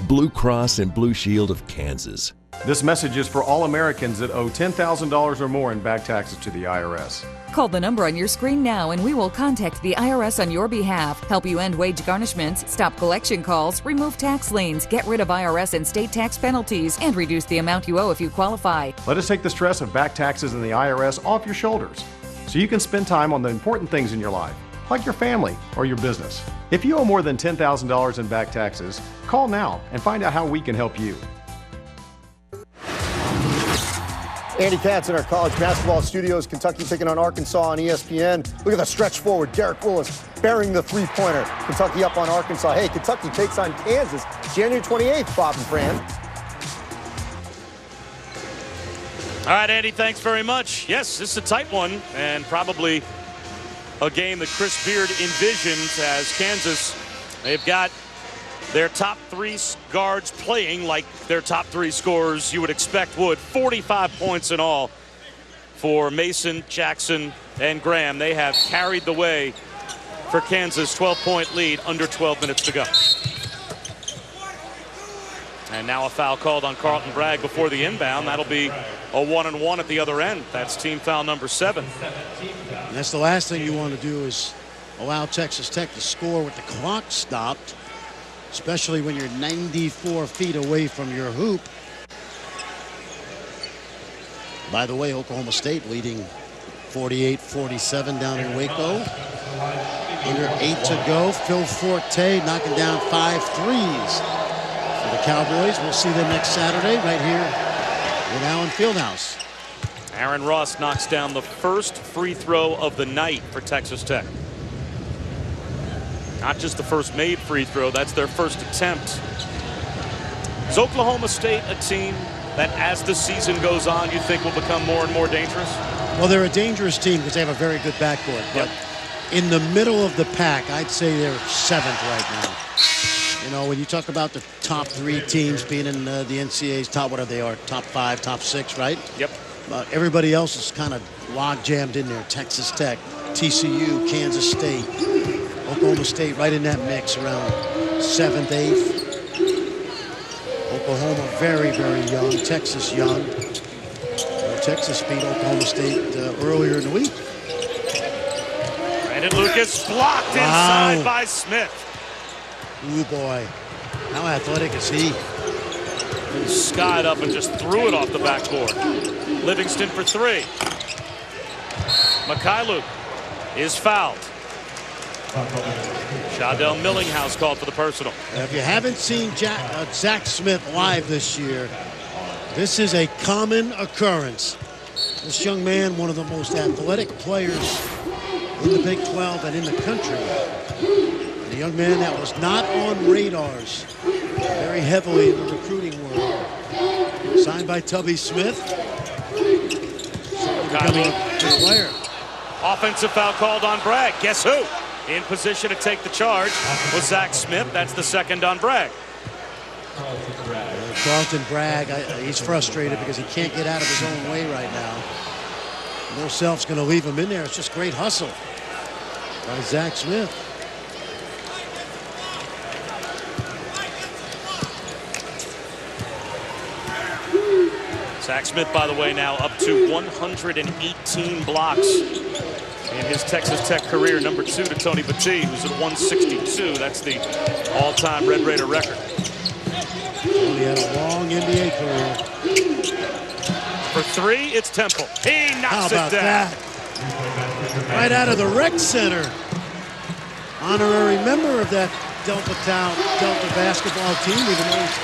Blue Cross and Blue Shield of Kansas. This message is for all Americans that owe $10,000 or more in back taxes to the IRS. Call the number on your screen now and we will contact the IRS on your behalf, help you end wage garnishments, stop collection calls, remove tax liens, get rid of IRS and state tax penalties, and reduce the amount you owe if you qualify. Let us take the stress of back taxes and the IRS off your shoulders so you can spend time on the important things in your life, like your family or your business. If you owe more than $10,000 in back taxes, call now and find out how we can help you. Andy Katz in our college basketball studios. Kentucky taking on Arkansas on ESPN. Look at the stretch forward. Derek Willis burying the three-pointer. Kentucky up on Arkansas. Hey, Kentucky takes on Kansas January 28th, Bob and Fran. All right, Andy, thanks very much. Yes, this is a tight one and probably a game that Chris Beard envisioned as Kansas. They've got their top 3 guards playing like their top 3 scorers you would expect would. 45 points in all for Mason, Jackson, and Graham. They have carried the way for Kansas. 12-point lead, under 12 minutes to go. And now a foul called on Carlton Bragg before the inbound. That'll be a 1-and-1 at the other end. That's team foul number 7. And that's the last thing you want to do is allow Texas Tech to score with the clock stopped, especially when you're 94 feet away from your hoop. By the way, Oklahoma State leading 48-47 down in Waco. Under 8 to go. Phil Forte knocking down 5 threes for the Cowboys. We'll see them next Saturday right here at Allen Fieldhouse. Aaron Ross knocks down the first free throw of the night for Texas Tech. Not just the first made free throw, that's their first attempt. Is Oklahoma State a team that as the season goes on you think will become more and more dangerous? Well, they're a dangerous team because they have a very good backcourt. But in the middle of the pack, I'd say they're 7th right now. You know, when you talk about the top 3 teams being in the NCAA's top, whatever they are, top 5, top 6, right? Yep. Everybody else is kind of log jammed in there. Texas Tech, TCU, Kansas State, Oklahoma State right in that mix around 7th, 8th. Oklahoma very, very young. Texas young. Texas beat Oklahoma State earlier in the week. Brandon Lucas blocked inside by Smith. Ooh, boy. How athletic is he? He skied up and just threw it off the backboard. Livingston for 3. Mikhailuk is fouled. Shadell Millinghouse called for the personal. If you haven't seen Zach Smith live this year, this is a common occurrence. This young man, one of the most athletic players in the Big 12 and in the country. And a young man that was not on radars very heavily in the recruiting world. Signed by Tubby Smith. Becoming a good player. Offensive foul called on Bragg. Guess who? In position to take the charge was Zach Smith. That's the second on Bragg. Carlton Bragg, he's frustrated because he can't get out of his own way right now. No Self's going to leave him in there. It's just great hustle by Zach Smith. Zach Smith, by the way, now up to 118 blocks in his Texas Tech career. Number 2 to Tony Battie, who's at 162. That's the all-time Red Raider record. Tony had a long NBA career. For 3, it's Temple. He knocks it down. That? Right out of the rec center. Honorary member of that Delta basketball team, even though he's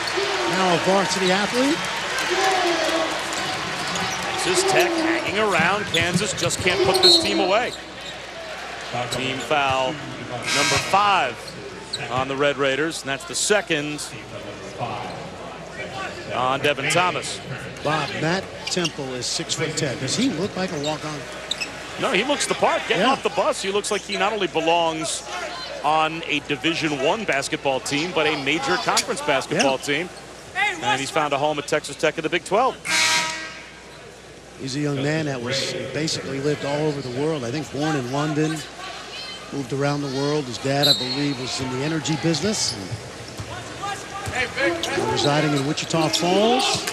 now a varsity athlete. Texas Tech hanging around. Kansas just can't put this team away. Team foul number 5 on the Red Raiders, and that's the second on Devin Thomas. Bob, Matt Temple is 6'10". Does he look like a walk-on? No, he looks the part. Getting off the bus, he looks like he not only belongs on a Division I basketball team, but a major conference basketball team. And he's found a home at Texas Tech in the Big 12. He's a young man that was basically lived all over the world. I think born in London, moved around the world. His dad, I believe, was in the energy business. And residing in Wichita Falls.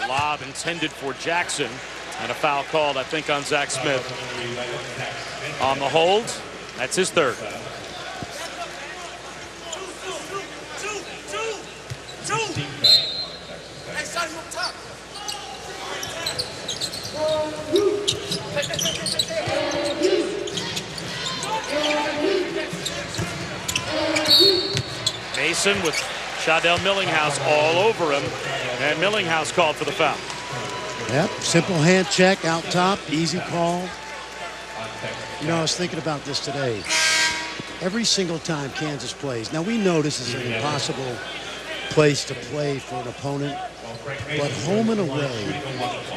A lob intended for Jackson, and a foul called, I think, on Zach Smith. On the hold, that's his 3rd. Mason with Shadell Millinghouse all over him, and Millinghouse called for the foul. Yep, simple hand check out top, easy call. You know, I was thinking about this today. Every single time Kansas plays, now we know this is an impossible place to play for an opponent, but home and away,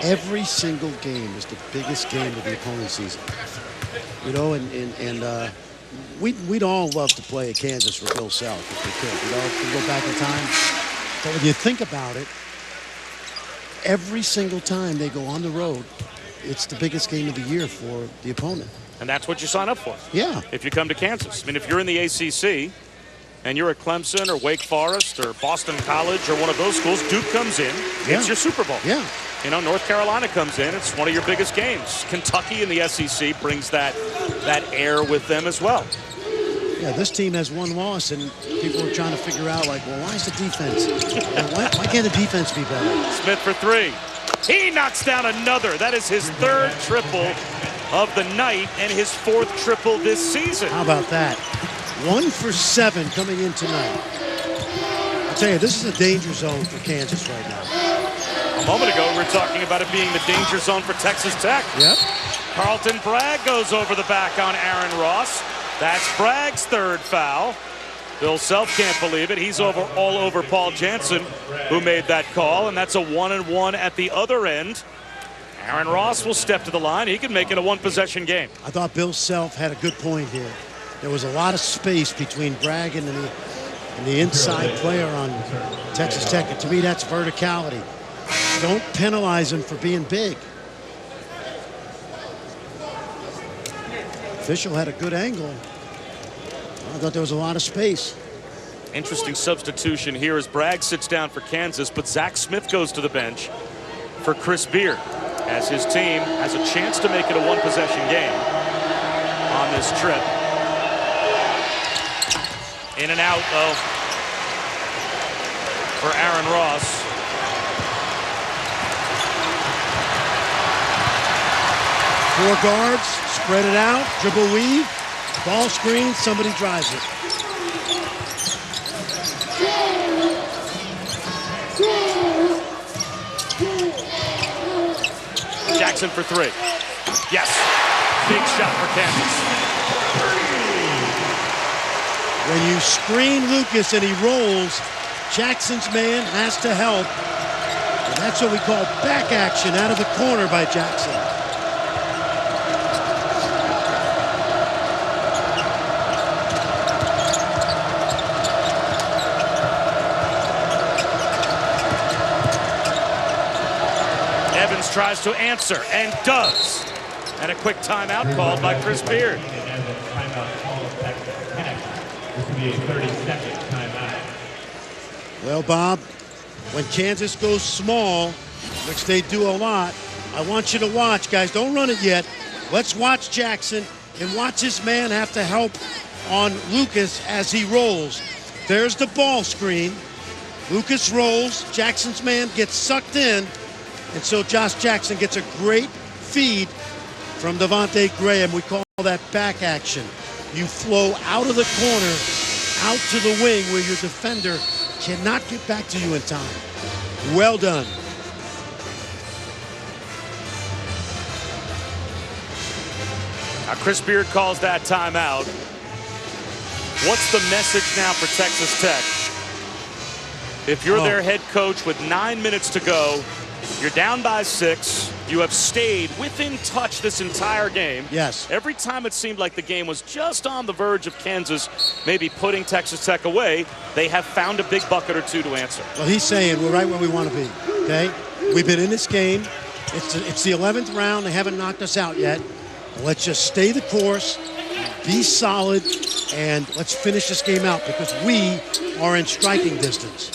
every single game is the biggest game of the opponent's season. You know, and we'd all love to play at Kansas for Bill Self if we could. You know, if we go back in time. But when you think about it, every single time they go on the road, it's the biggest game of the year for the opponent. And that's what you sign up for. Yeah. If you come to Kansas. I mean, if you're in the ACC and you're at Clemson or Wake Forest or Boston College or one of those schools, Duke comes in, it's your Super Bowl. Yeah. You know, North Carolina comes in, it's one of your biggest games. Kentucky in the SEC brings that air with them as well. Yeah, this team has one loss, and people are trying to figure out, like, well, why is the defense? Why can't the defense be better? Smith for three. He knocks down another. That is his third triple of the night and his fourth triple this season. How about that? 1 for 7 coming in tonight. I'll tell you, this is a danger zone for Kansas right now. A moment ago, we were talking about it being the danger zone for Texas Tech. Yep. Carlton Bragg goes over the back on Aaron Ross. That's Bragg's third foul. Bill Self can't believe it. He's all over Paul Jansen, who made that call, and that's a 1-and-1 at the other end. Aaron Ross will step to the line. He can make it a one-possession game. I thought Bill Self had a good point here. There was a lot of space between Bragg and the inside player on Texas Tech, and to me, that's verticality. Don't penalize him for being big. Official had a good angle. I thought there was a lot of space. Interesting substitution here as Bragg sits down for Kansas, but Zach Smith goes to the bench for Chris Beard as his team has a chance to make it a one-possession game on this trip. In and out, though, for Aaron Ross. Four guards, spread it out, dribble weave, ball screen, somebody drives it. Jackson for three. Yes, big shot for Kansas. When you screen Lucas and he rolls, Jackson's man has to help. And that's what we call back action out of the corner by Jackson. Evans tries to answer and does. And a quick timeout called by Chris Beard. Well, Bob, when Kansas goes small, which they do a lot, I want you to watch, guys. Don't run it yet. Let's watch Jackson and watch his man have to help on Lucas as he rolls. There's the ball screen. Lucas rolls. Jackson's man gets sucked in. And so Josh Jackson gets a great feed from Devontae Graham. We call that back action. You flow out of the corner, out to the wing where your defender cannot get back to you in time. Well done. Now Chris Beard calls that timeout. What's the message now for Texas Tech? If you're their head coach with 9 minutes to go, you're down by 6. You have stayed within touch this entire game. Yes. Every time it seemed like the game was just on the verge of Kansas maybe putting Texas Tech away, they have found a big bucket or two to answer. Well, he's saying we're right where we want to be, okay? We've been in this game. It's the 11th round. They haven't knocked us out yet. Let's just stay the course, be solid, and let's finish this game out because we are in striking distance.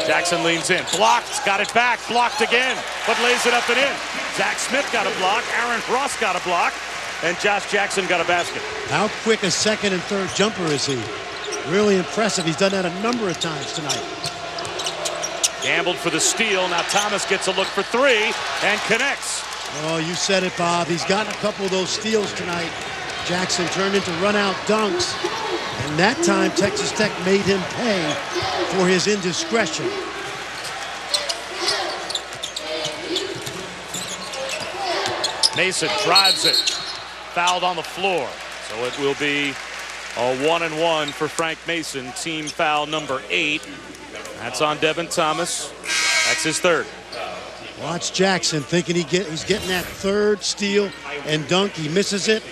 Jackson leans in, blocked, got it back, blocked again, but lays it up and in. Zach Smith got a block, Aaron Ross got a block, and Josh Jackson got a basket. How quick a second and third jumper is he? Really impressive. He's done that a number of times tonight. Gambled for the steal. Now Thomas gets a look for three and connects. Oh, you said it, Bob. He's gotten a couple of those steals tonight. Jackson turned into run-out dunks. And that time, Texas Tech made him pay for his indiscretion. Mason drives it. Fouled on the floor. So it will be a 1-and-1 for Frank Mason. Team foul number 8. That's on Devin Thomas. That's his third. Watch Jackson thinking he's getting that third steal and dunk. He misses it.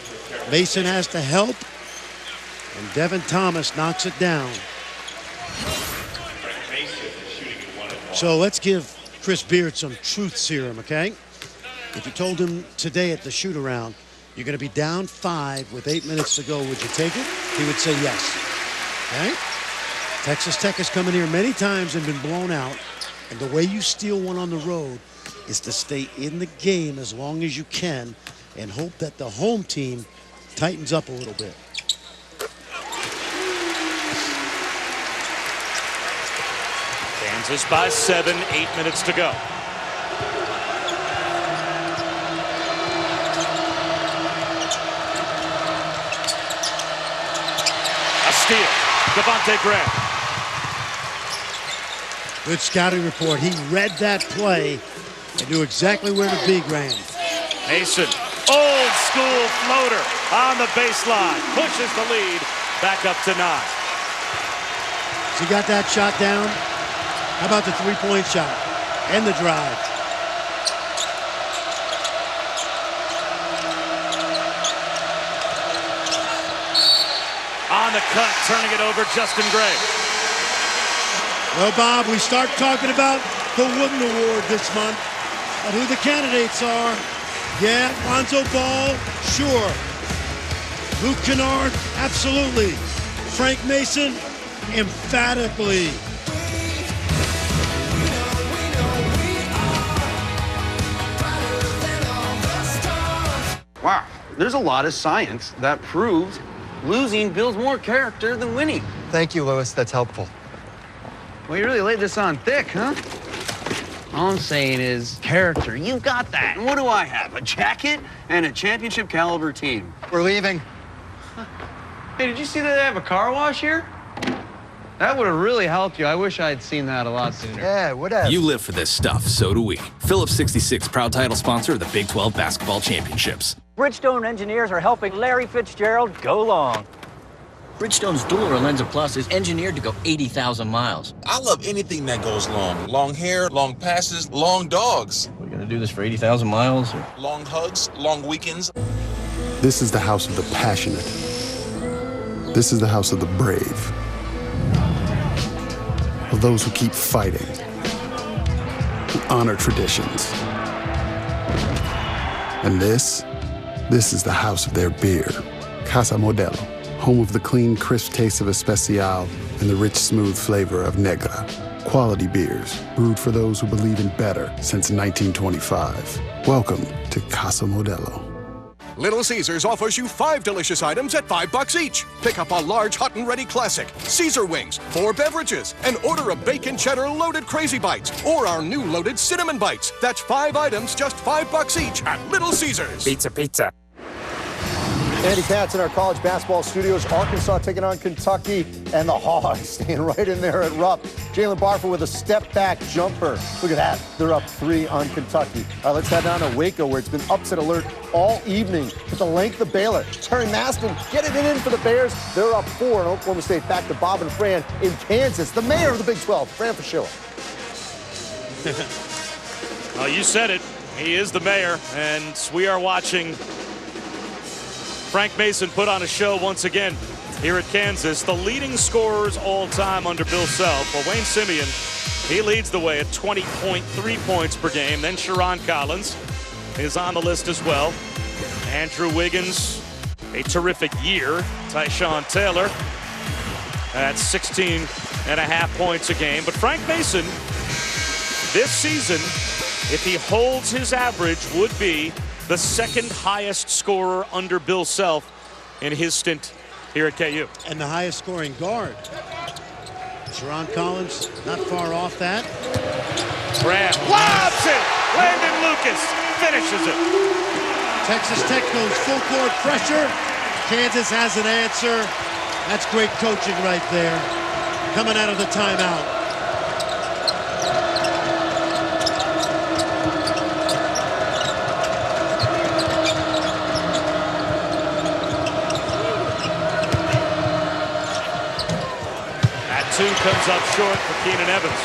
Mason has to help. And Devin Thomas knocks it down. So let's give Chris Beard some truth serum, okay? If you told him today at the shoot-around, you're going to be down 5 with 8 minutes to go, would you take it? He would say yes. Okay? Texas Tech has come in here many times and been blown out. And the way you steal one on the road is to stay in the game as long as you can and hope that the home team tightens up a little bit. Kansas by 7, 8 minutes to go. A steal. Devontae Graham. Good scouting report. He read that play and knew exactly where to be, Graham. Mason, old school floater on the baseline. Pushes the lead back up to 9. So he got that shot down. How about the three-point shot and the drive? On the cut, turning it over, Justin Gray. Well, Bob, we start talking about the Wooden Award this month and who the candidates are. Yeah, Lonzo Ball, sure. Luke Kennard, absolutely. Frank Mason, emphatically. Wow, there's a lot of science that proves losing builds more character than winning. Thank you, Lewis. That's helpful. Well, you really laid this on thick, huh? All I'm saying is character. You've got that. And what do I have? A jacket and a championship caliber team. We're leaving. Hey, did you see that they have a car wash here? That would have really helped you. I wish I had seen that a lot sooner. Yeah, whatever. You live for this stuff, so do we. Phillips 66, proud title sponsor of the Big 12 Basketball Championships. Bridgestone engineers are helping Larry Fitzgerald go long. Bridgestone's dual Relenza Plus is engineered to go 80,000 miles. I love anything that goes long. Long hair, long passes, long dogs. We're gonna do this for 80,000 miles? Or? Long hugs, long weekends. This is the house of the passionate. This is the house of the brave. Of those who keep fighting, who honor traditions. And this is the house of their beer, Casa Modelo, home of the clean, crisp taste of Especial and the rich, smooth flavor of Negra. Quality beers, brewed for those who believe in better since 1925. Welcome to Casa Modelo. Little Caesars offers you 5 delicious items at $5 each. Pick up a large hot and ready classic, Caesar wings, 4 beverages, and order a bacon cheddar loaded Crazy Bites or our new loaded cinnamon bites. That's 5 items, just $5 each at Little Caesars. Pizza. Andy Katz in our college basketball studios. Arkansas taking on Kentucky, and the Hogs staying right in there at Rupp. Jalen Barford with a step-back jumper. Look at that. They're up 3 on Kentucky. All right, let's head down to Waco, where it's been upset alert all evening with the length of Baylor. Terry Maston getting it in for the Bears. They're up 4 in Oklahoma State. Back to Bob and Fran in Kansas. The mayor of the Big 12, Fran Fraschilla. Well, you said it. He is the mayor, and we are watching Frank Mason put on a show once again here at Kansas. The leading scorers all time under Bill Self. Well, Wayne Simeon, he leads the way at 20.3 points per game. Then Sharon Collins is on the list as well. Andrew Wiggins, a terrific year. Tyshawn Taylor at 16.5 points a game. But Frank Mason, this season, if he holds his average, would be the second highest scorer under Bill Self in his stint here at KU. And the highest scoring guard. Sharon Collins not far off that. Graham lobs it. Landon Lucas finishes it. Texas Tech goes full court pressure. Kansas has an answer. That's great coaching right there. Coming out of the timeout. That 2 comes up short for Keenan Evans.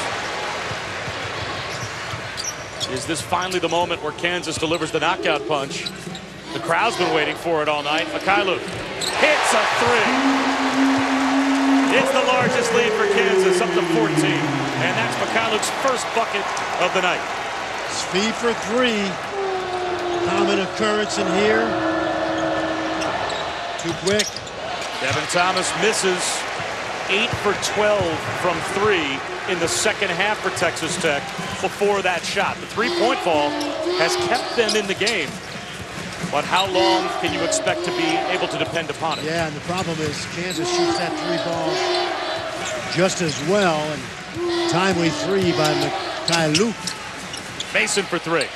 Is this finally the moment where Kansas delivers the knockout punch? The crowd's been waiting for it all night. Mykhailiuk hits a three. It's the largest lead for Kansas, up to 14. And that's Mykhailiuk's first bucket of the night. Svi for three. Common occurrence in here. Too quick. Devin Thomas misses 8 for 12 from 3 in the second half for Texas Tech before that shot. The three-point fall has kept them in the game. But how long can you expect to be able to depend upon it? Yeah, and the problem is Kansas shoots that three ball just as well. And timely three by Mykhailiuk. Mason for three.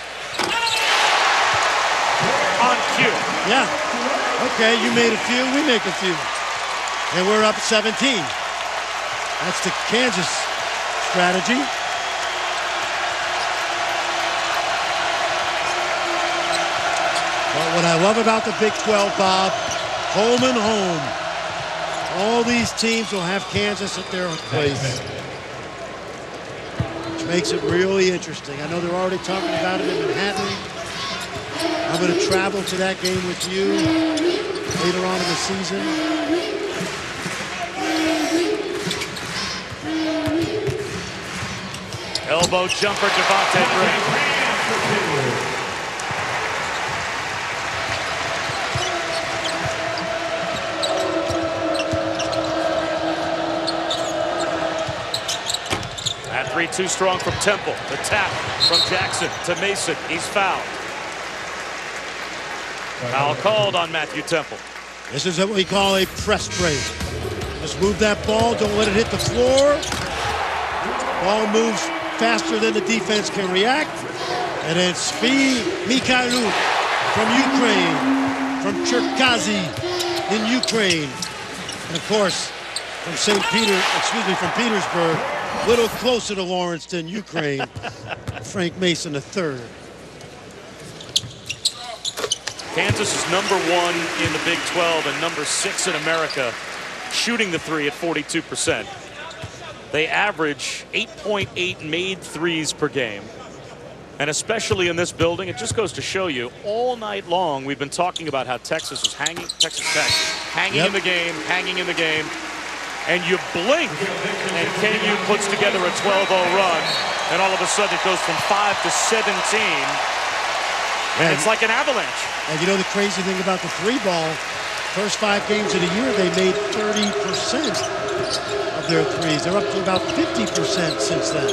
On cue. Yeah. Okay, you made a few, we make a few. And we're up 17. That's the Kansas strategy. But what I love about the Big 12, Bob, home and home. All these teams will have Kansas at their place. Which makes it really interesting. I know they're already talking about it in Manhattan. I'm going to travel to that game with you later on in the season. Elbow jumper, Devontae Graham. That three too strong from Temple. The tap from Jackson to Mason. He's fouled. Foul called on Matthew Temple. This is what we call a press break. Just move that ball. Don't let it hit the floor. Ball moves faster than the defense can react. And then Svi Mykhailiuk from Ukraine, from Cherkasy in Ukraine. And of course, from from Petersburg, a little closer to Lawrence than Ukraine, Frank Mason III. Kansas is number 1 in the Big 12 and number 6 in America, shooting the three at 42%. They average 8.8 made threes per game. And especially in this building, it just goes to show you, all night long, we've been talking about how Texas Tech, hanging in the game, and you blink, and KU puts together a 12-0 run, and all of a sudden it goes from 5 to 17. And it's like an avalanche. And you know the crazy thing about the three ball, first 5 games of the year, they made 30% of their threes. They're up to about 50% since then.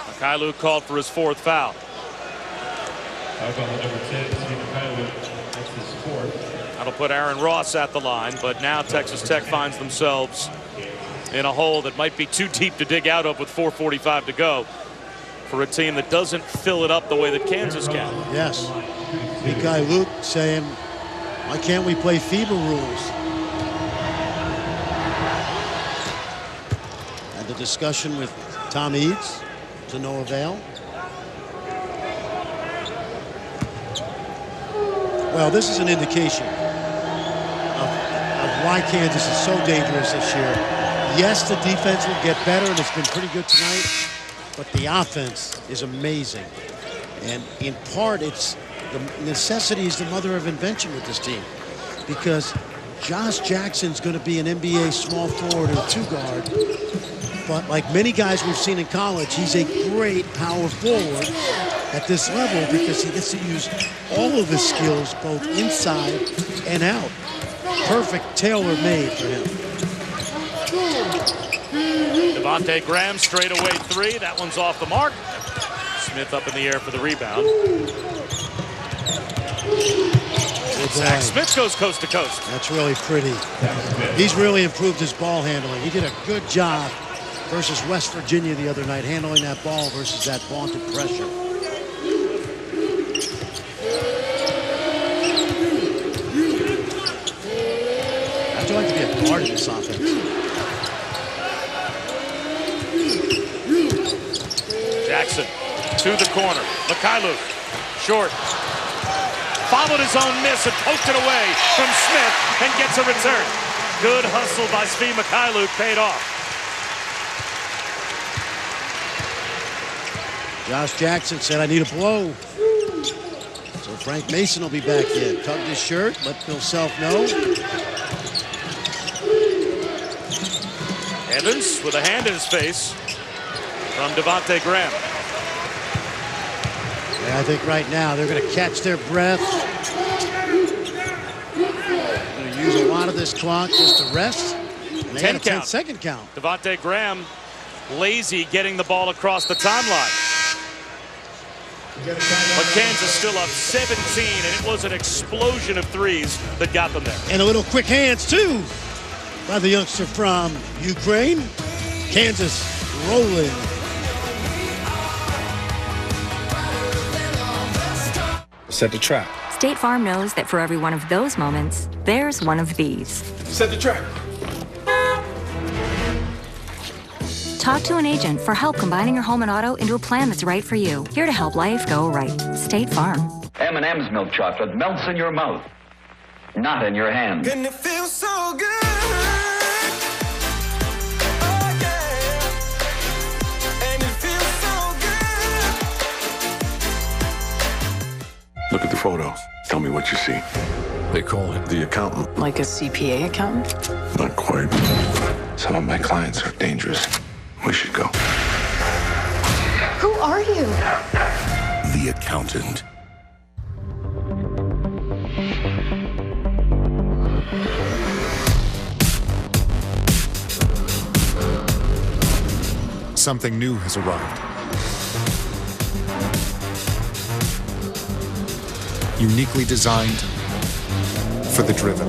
Mykhailiuk called for his 4th foul. That'll put Aaron Ross at the line, but now Texas Tech finds themselves in a hole that might be too deep to dig out of with 4:45 to go for a team that doesn't fill it up the way that Kansas can. Yes. Mykhailiuk saying, why can't we play FIBA rules? And the discussion with Tom Eads to no avail. Well, this is an indication of why Kansas is so dangerous this year. Yes, the defense will get better, and it's been pretty good tonight, but the offense is amazing. And in part, it's the necessity is the mother of invention with this team, because Josh Jackson's going to be an NBA small forward and 2-guard. But like many guys we've seen in college, he's a great power forward at this level because he gets to use all of his skills both inside and out. Perfect tailor-made for him. Devontae Graham straightaway three. That one's off the mark. Smith up in the air for the rebound. Zach Smith goes coast to coast. That's really pretty. He's really improved his ball handling. He did a good job versus West Virginia the other night, handling that ball versus that vaunted pressure. I'd like to be a part of this offense. Jackson to the corner. Mykhailiuk, short. Followed his own miss and poked it away from Smith and gets a return. Good hustle by Svi Mykhailiuk paid off. Josh Jackson said, I need a blow. So Frank Mason will be back in. Tugged his shirt, let Bill Self know. Evans with a hand in his face from Devontae Graham. Yeah, I think right now they're going to catch their breath. Going to use a lot of this clock just to rest. And they 10 had a count. 10-second count. Devontae Graham lazy getting the ball across the timeline. But Kansas still up 17, and it was an explosion of threes that got them there. And a little quick hands, too, by the youngster from Ukraine. Kansas rolling. Set the trap. State Farm knows that for every one of those moments, there's one of these. Set the trap. Talk to an agent for help combining your home and auto into a plan that's right for you. Here to help life go right. State Farm. M&M's milk chocolate melts in your mouth, not in your hand. And it feels so good. Oh, yeah. And it feels so good. Look at the photos. Tell me what you see. They call it the accountant. Like a CPA accountant? Not quite. Some of my clients are dangerous. We should go. Who are you? The accountant. Something new has arrived. Uniquely designed for the driven.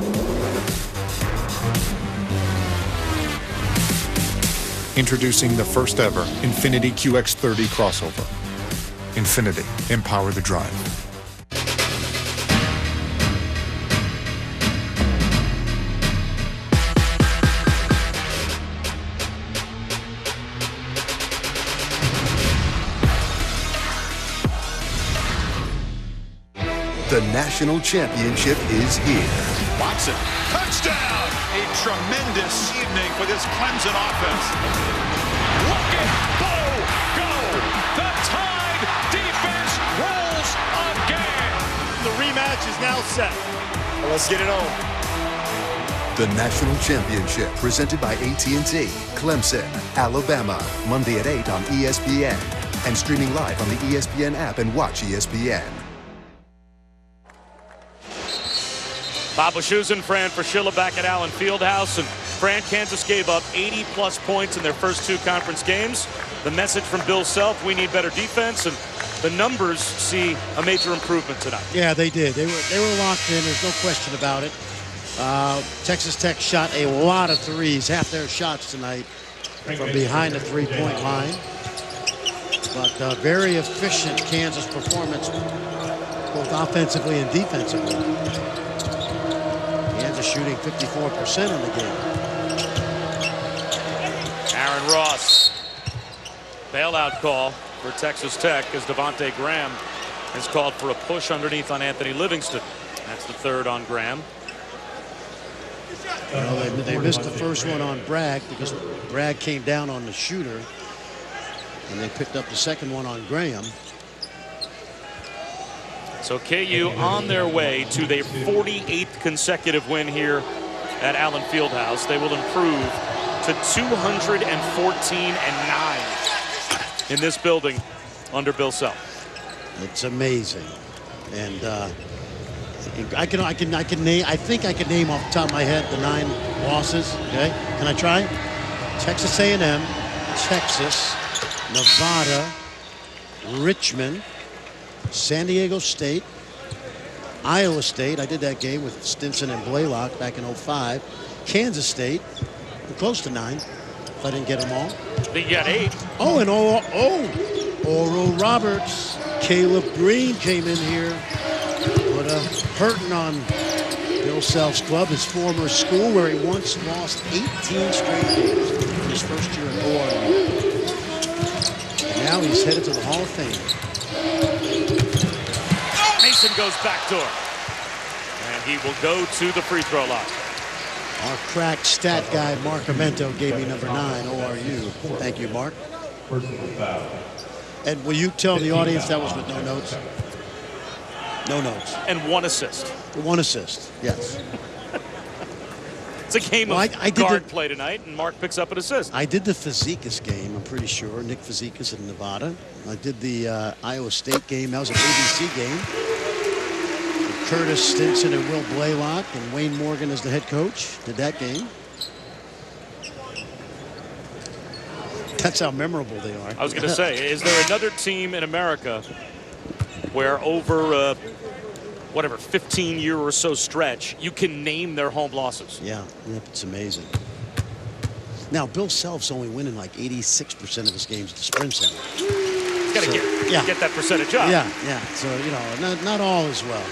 Introducing the first ever Infiniti QX30 crossover. Infiniti, empower the drive. The national championship is here. Watson, touchdown! A tremendous evening for this Clemson offense. Look at Bo go! The Tide defense rolls again. The rematch is now set. Let's get it on. The national championship presented by AT&T, Clemson, Alabama, Monday at 8 on ESPN, and streaming live on the ESPN app and watch ESPN. Bob Wischusen, Fran Fraschilla back at Allen Fieldhouse, and Fran, Kansas gave up 80-plus points in their first two conference games. The message from Bill Self, we need better defense, and the numbers see a major improvement tonight. Yeah, they did. They were locked in. There's no question about it. Texas Tech shot a lot of threes, half their shots tonight from behind the three-point line. But very efficient Kansas performance, both offensively and defensively. Kansas shooting 54% in the game. Aaron Ross. Bailout call for Texas Tech as Devontae Graham is called for a push underneath on Anthony Livingston. That's the third on Graham. Well, they missed the first one on Bragg because Bragg came down on the shooter, and they picked up the second one on Graham. So KU on their way to their 48th consecutive win here at Allen Fieldhouse. They will improve to 214-9 in this building under Bill Self. It's amazing, and I think I can name off the top of my head the 9 losses. Okay, can I try? Texas A&M, Texas, Nevada, Richmond, San Diego State, Iowa State. I did that game with Stinson and Blaylock back in 05. Kansas State, close to 9. If I didn't get them all. They got 8. Oh, and Oral Roberts, Caleb Green came in here, put a hurting on Bill Self's club, his former school, where he once lost 18 straight games in his first year at ORU. And now he's headed to the Hall of Fame. Mason goes backdoor, and he will go to the free throw line. Our crack stat guy, Mark Amento, gave me number 9, ORU. Thank you, Mark. And will you tell the audience that was with no notes? No notes. And 1 assist. 1 assist, yes. It's a game of guard play tonight, and Mark picks up an assist. I did the Fazekas game, I'm pretty sure. Nick Fazekas in Nevada. I did the Iowa State game. That was an ABC game. Curtis Stinson and Will Blaylock and Wayne Morgan as the head coach. Did that game. That's how memorable they are. I was going to say, is there another team in America where over whatever 15-year or so stretch you can name their home losses? Yeah, it's amazing. Now Bill Self's only winning like 86% of his games at the Sprint Center. He's got to get that percentage up. Yeah. So not all as well.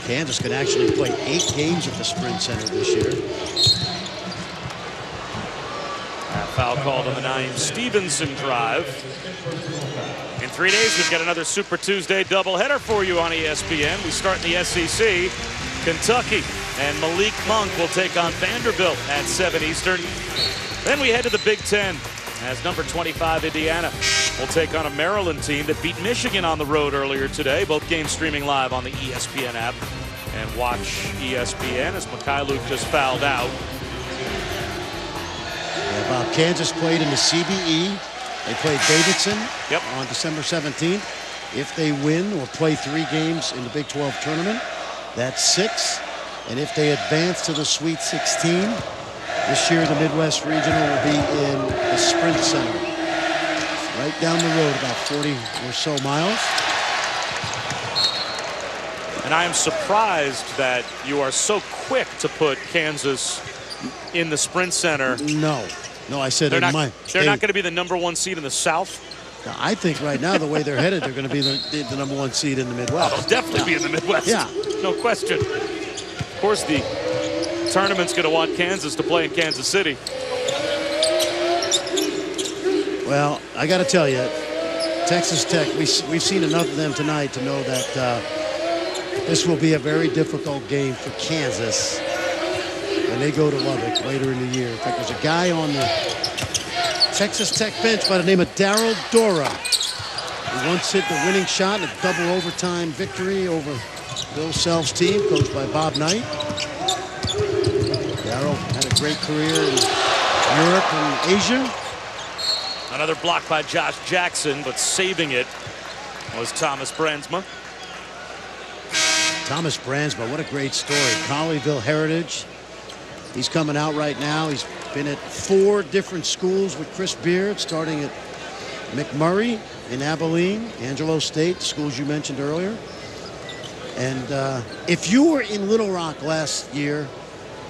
Kansas can actually play 8 games at the Sprint Center this year. Foul called on the Naeem Stevenson drive. In 3 days, we've got another Super Tuesday doubleheader for you on ESPN. We start in the SEC. Kentucky and Malik Monk will take on Vanderbilt at 7 Eastern. Then we head to the Big Ten as number 25 Indiana will take on a Maryland team that beat Michigan on the road earlier today. Both games streaming live on the ESPN app. And watch ESPN as Mikhailuk just fouled out. Bob, Kansas played in the CBE. They played Davidson on December 17th. If they win or play 3 games in the Big 12 tournament, that's 6. And if they advance to the Sweet 16, this year the Midwest Regional will be in the Sprint Center. Right down the road, about 40 or so miles. And I am surprised that you are so quick to put Kansas in the Sprint Center. No, I said they're not going to be the number 1 seed in the South. Now, I think right now the way they're headed, they're going to be the number 1 seed in the Midwest. They'll definitely be in the Midwest. Yeah, no question. Of course, the tournament's going to want Kansas to play in Kansas City. Well, I got to tell you, Texas Tech, we've seen enough of them tonight to know that this will be a very difficult game for Kansas when they go to Lubbock later in the year. In fact, there's a guy on the Texas Tech bench by the name of Daryl Dora, who once hit the winning shot in a double overtime victory over Bill Self's team, coached by Bob Knight. Daryl had a great career in Europe and Asia. Another block by Josh Jackson, but saving it was Thomas Brandsma. Thomas Brandsma, what a great story. Colleyville Heritage. He's coming out right now. He's been at 4 different schools with Chris Beard, starting at McMurray in Abilene, Angelo State, the schools you mentioned earlier. And if you were in Little Rock last year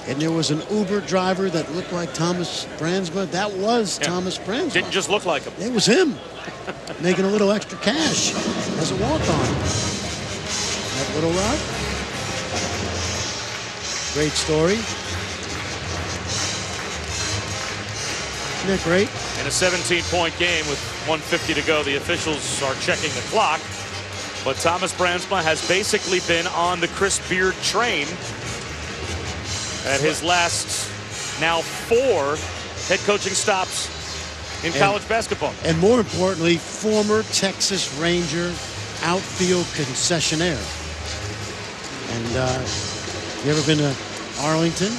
and there was an Uber driver that looked like Thomas Brandsma, that was Thomas Brandsma. Didn't just look like him. It was him, making a little extra cash as a walk-on at Little Rock. Great story. Isn't that great? In a 17-point game with 1:50 to go, the officials are checking the clock. But Thomas Brandsma has basically been on the Chris Beard train at his last now 4 head coaching stops in college basketball. And more importantly, former Texas Ranger outfield concessionaire. And you ever been to Arlington?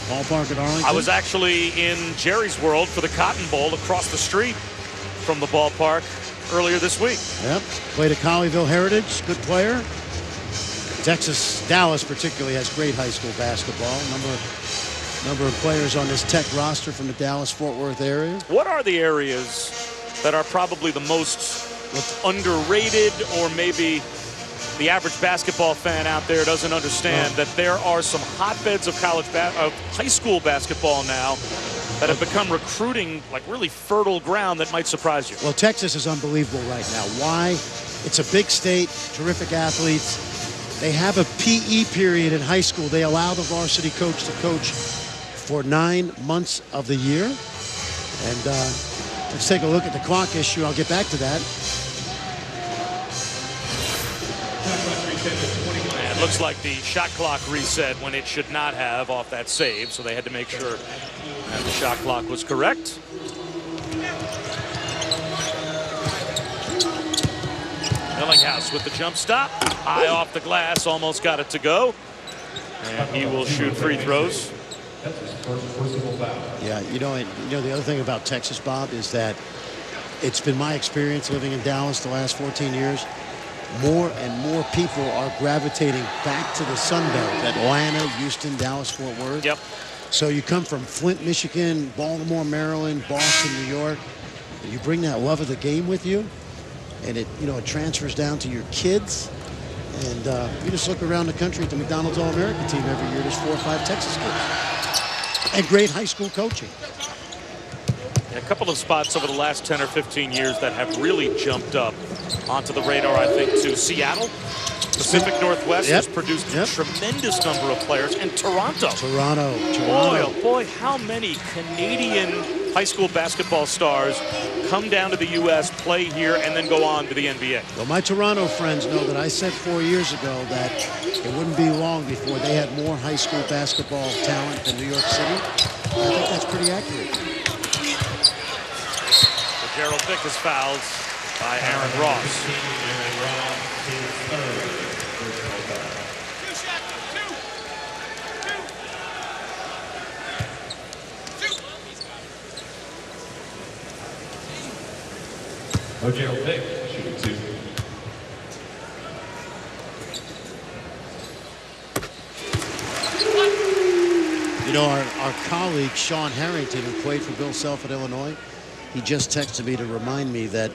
Ballpark at Arlington? I was actually in Jerry's World for the Cotton Bowl across the street from the ballpark earlier this week. Yep, played at Colleyville Heritage, good player. Dallas particularly has great high school basketball. Number of players on this Tech roster from the Dallas-Fort Worth area. What are the areas that are probably the most underrated, or maybe the average basketball fan out there doesn't understand that there are some hotbeds of high school basketball now that have become recruiting, like really fertile ground that might surprise you? Well, Texas is unbelievable right now. Why? It's a big state, terrific athletes. They have a PE period in high school. They allow the varsity coach to coach for 9 months of the year. And let's take a look at the clock issue. I'll get back to that. And it looks like the shot clock reset when it should not have off that save, so they had to make sure that the shot clock was correct. Millinghouse with the jump stop, high off the glass, almost got it to go, and he will shoot free throws. Yeah, you know the other thing about Texas, Bob, is that it's been my experience living in Dallas the last 14 years. More and more people are gravitating back to the Sun Belt, Atlanta, Houston, Dallas, Fort Worth. Yep. So you come from Flint, Michigan, Baltimore, Maryland, Boston, New York. You bring that love of the game with you, and it transfers down to your kids. And you just look around the country at the McDonald's All-American team every year. There's 4 or 5 Texas kids. And great high school coaching. A couple of spots over the last 10 or 15 years that have really jumped up onto the radar, I think, to Seattle. Pacific Northwest has produced a tremendous number of players. And Toronto. Boy, oh boy, how many Canadian high school basketball stars come down to the U.S., play here, and then go on to the NBA. Well, my Toronto friends know that I said 4 years ago that it wouldn't be long before they had more high school basketball talent than New York City. I think that's pretty accurate. Gerald Vick is fouled by Aaron Ross. Gerald Vick, shooting 2. You know, our colleague Sean Harrington, who played for Bill Self at Illinois, he just texted me to remind me that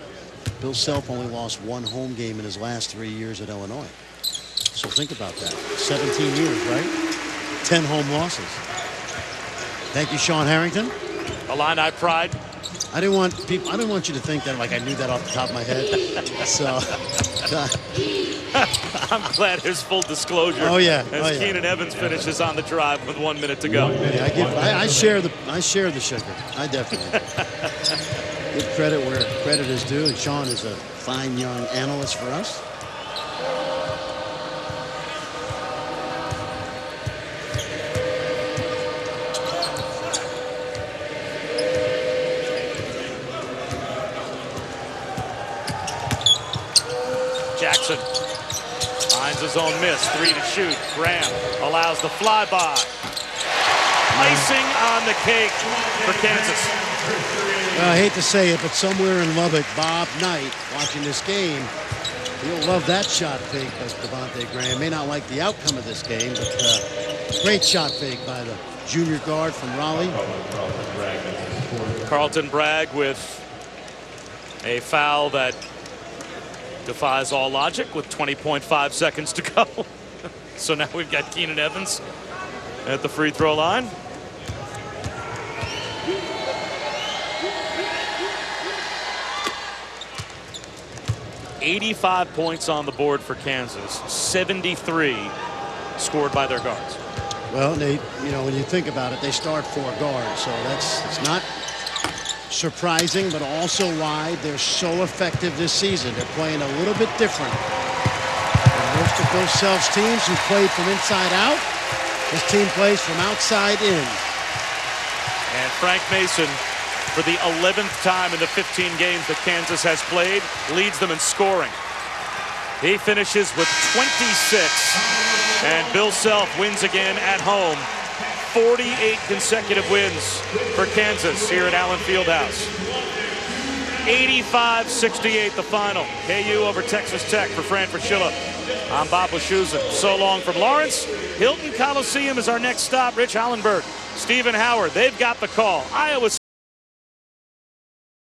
Bill Self only lost 1 home game in his last 3 years at Illinois. So think about that. 17 years, right? 10 home losses. Thank you, Sean Harrington. Illini pride. I didn't want you to think that like I knew that off the top of my head. So I'm glad there's full disclosure. Oh yeah. As Keenan Evans finishes on the drive with 1 minute to go. Yeah, I share the sugar. I definitely give credit where credit is due, and Sean is a fine young analyst for us. Jackson finds his own miss, 3 to shoot. Graham allows the flyby. Icing on the cake for Kansas. Well, I hate to say it, but somewhere in Lubbock, Bob Knight, watching this game, he'll love that shot fake by Devontae Graham. May not like the outcome of this game, but great shot fake by the junior guard from Raleigh. Carlton Bragg with a foul that defies all logic with 20.5 seconds to go. So now we've got Keenan Evans at the free throw line. $85 points on the board for Kansas, 73 scored by their guards. Well, Nate, you know, when you think about it, they start 4 guards, so it's not surprising, but also why they're so effective this season. They're playing a little bit different than most of Bill Self's teams who played from inside out. This team plays from outside in. And Frank Mason, for the 11th time in the 15 games that Kansas has played, leads them in scoring. He finishes with 26, and Bill Self wins again at home. 48 consecutive wins for Kansas here at Allen Fieldhouse. 85-68 the final. KU over Texas Tech. For Fran Fraschilla, I'm Bob Wischusen. So long from Lawrence. Hilton Coliseum is our next stop. Rich Hallenberg, Stephen Howard, they've got the call. Iowa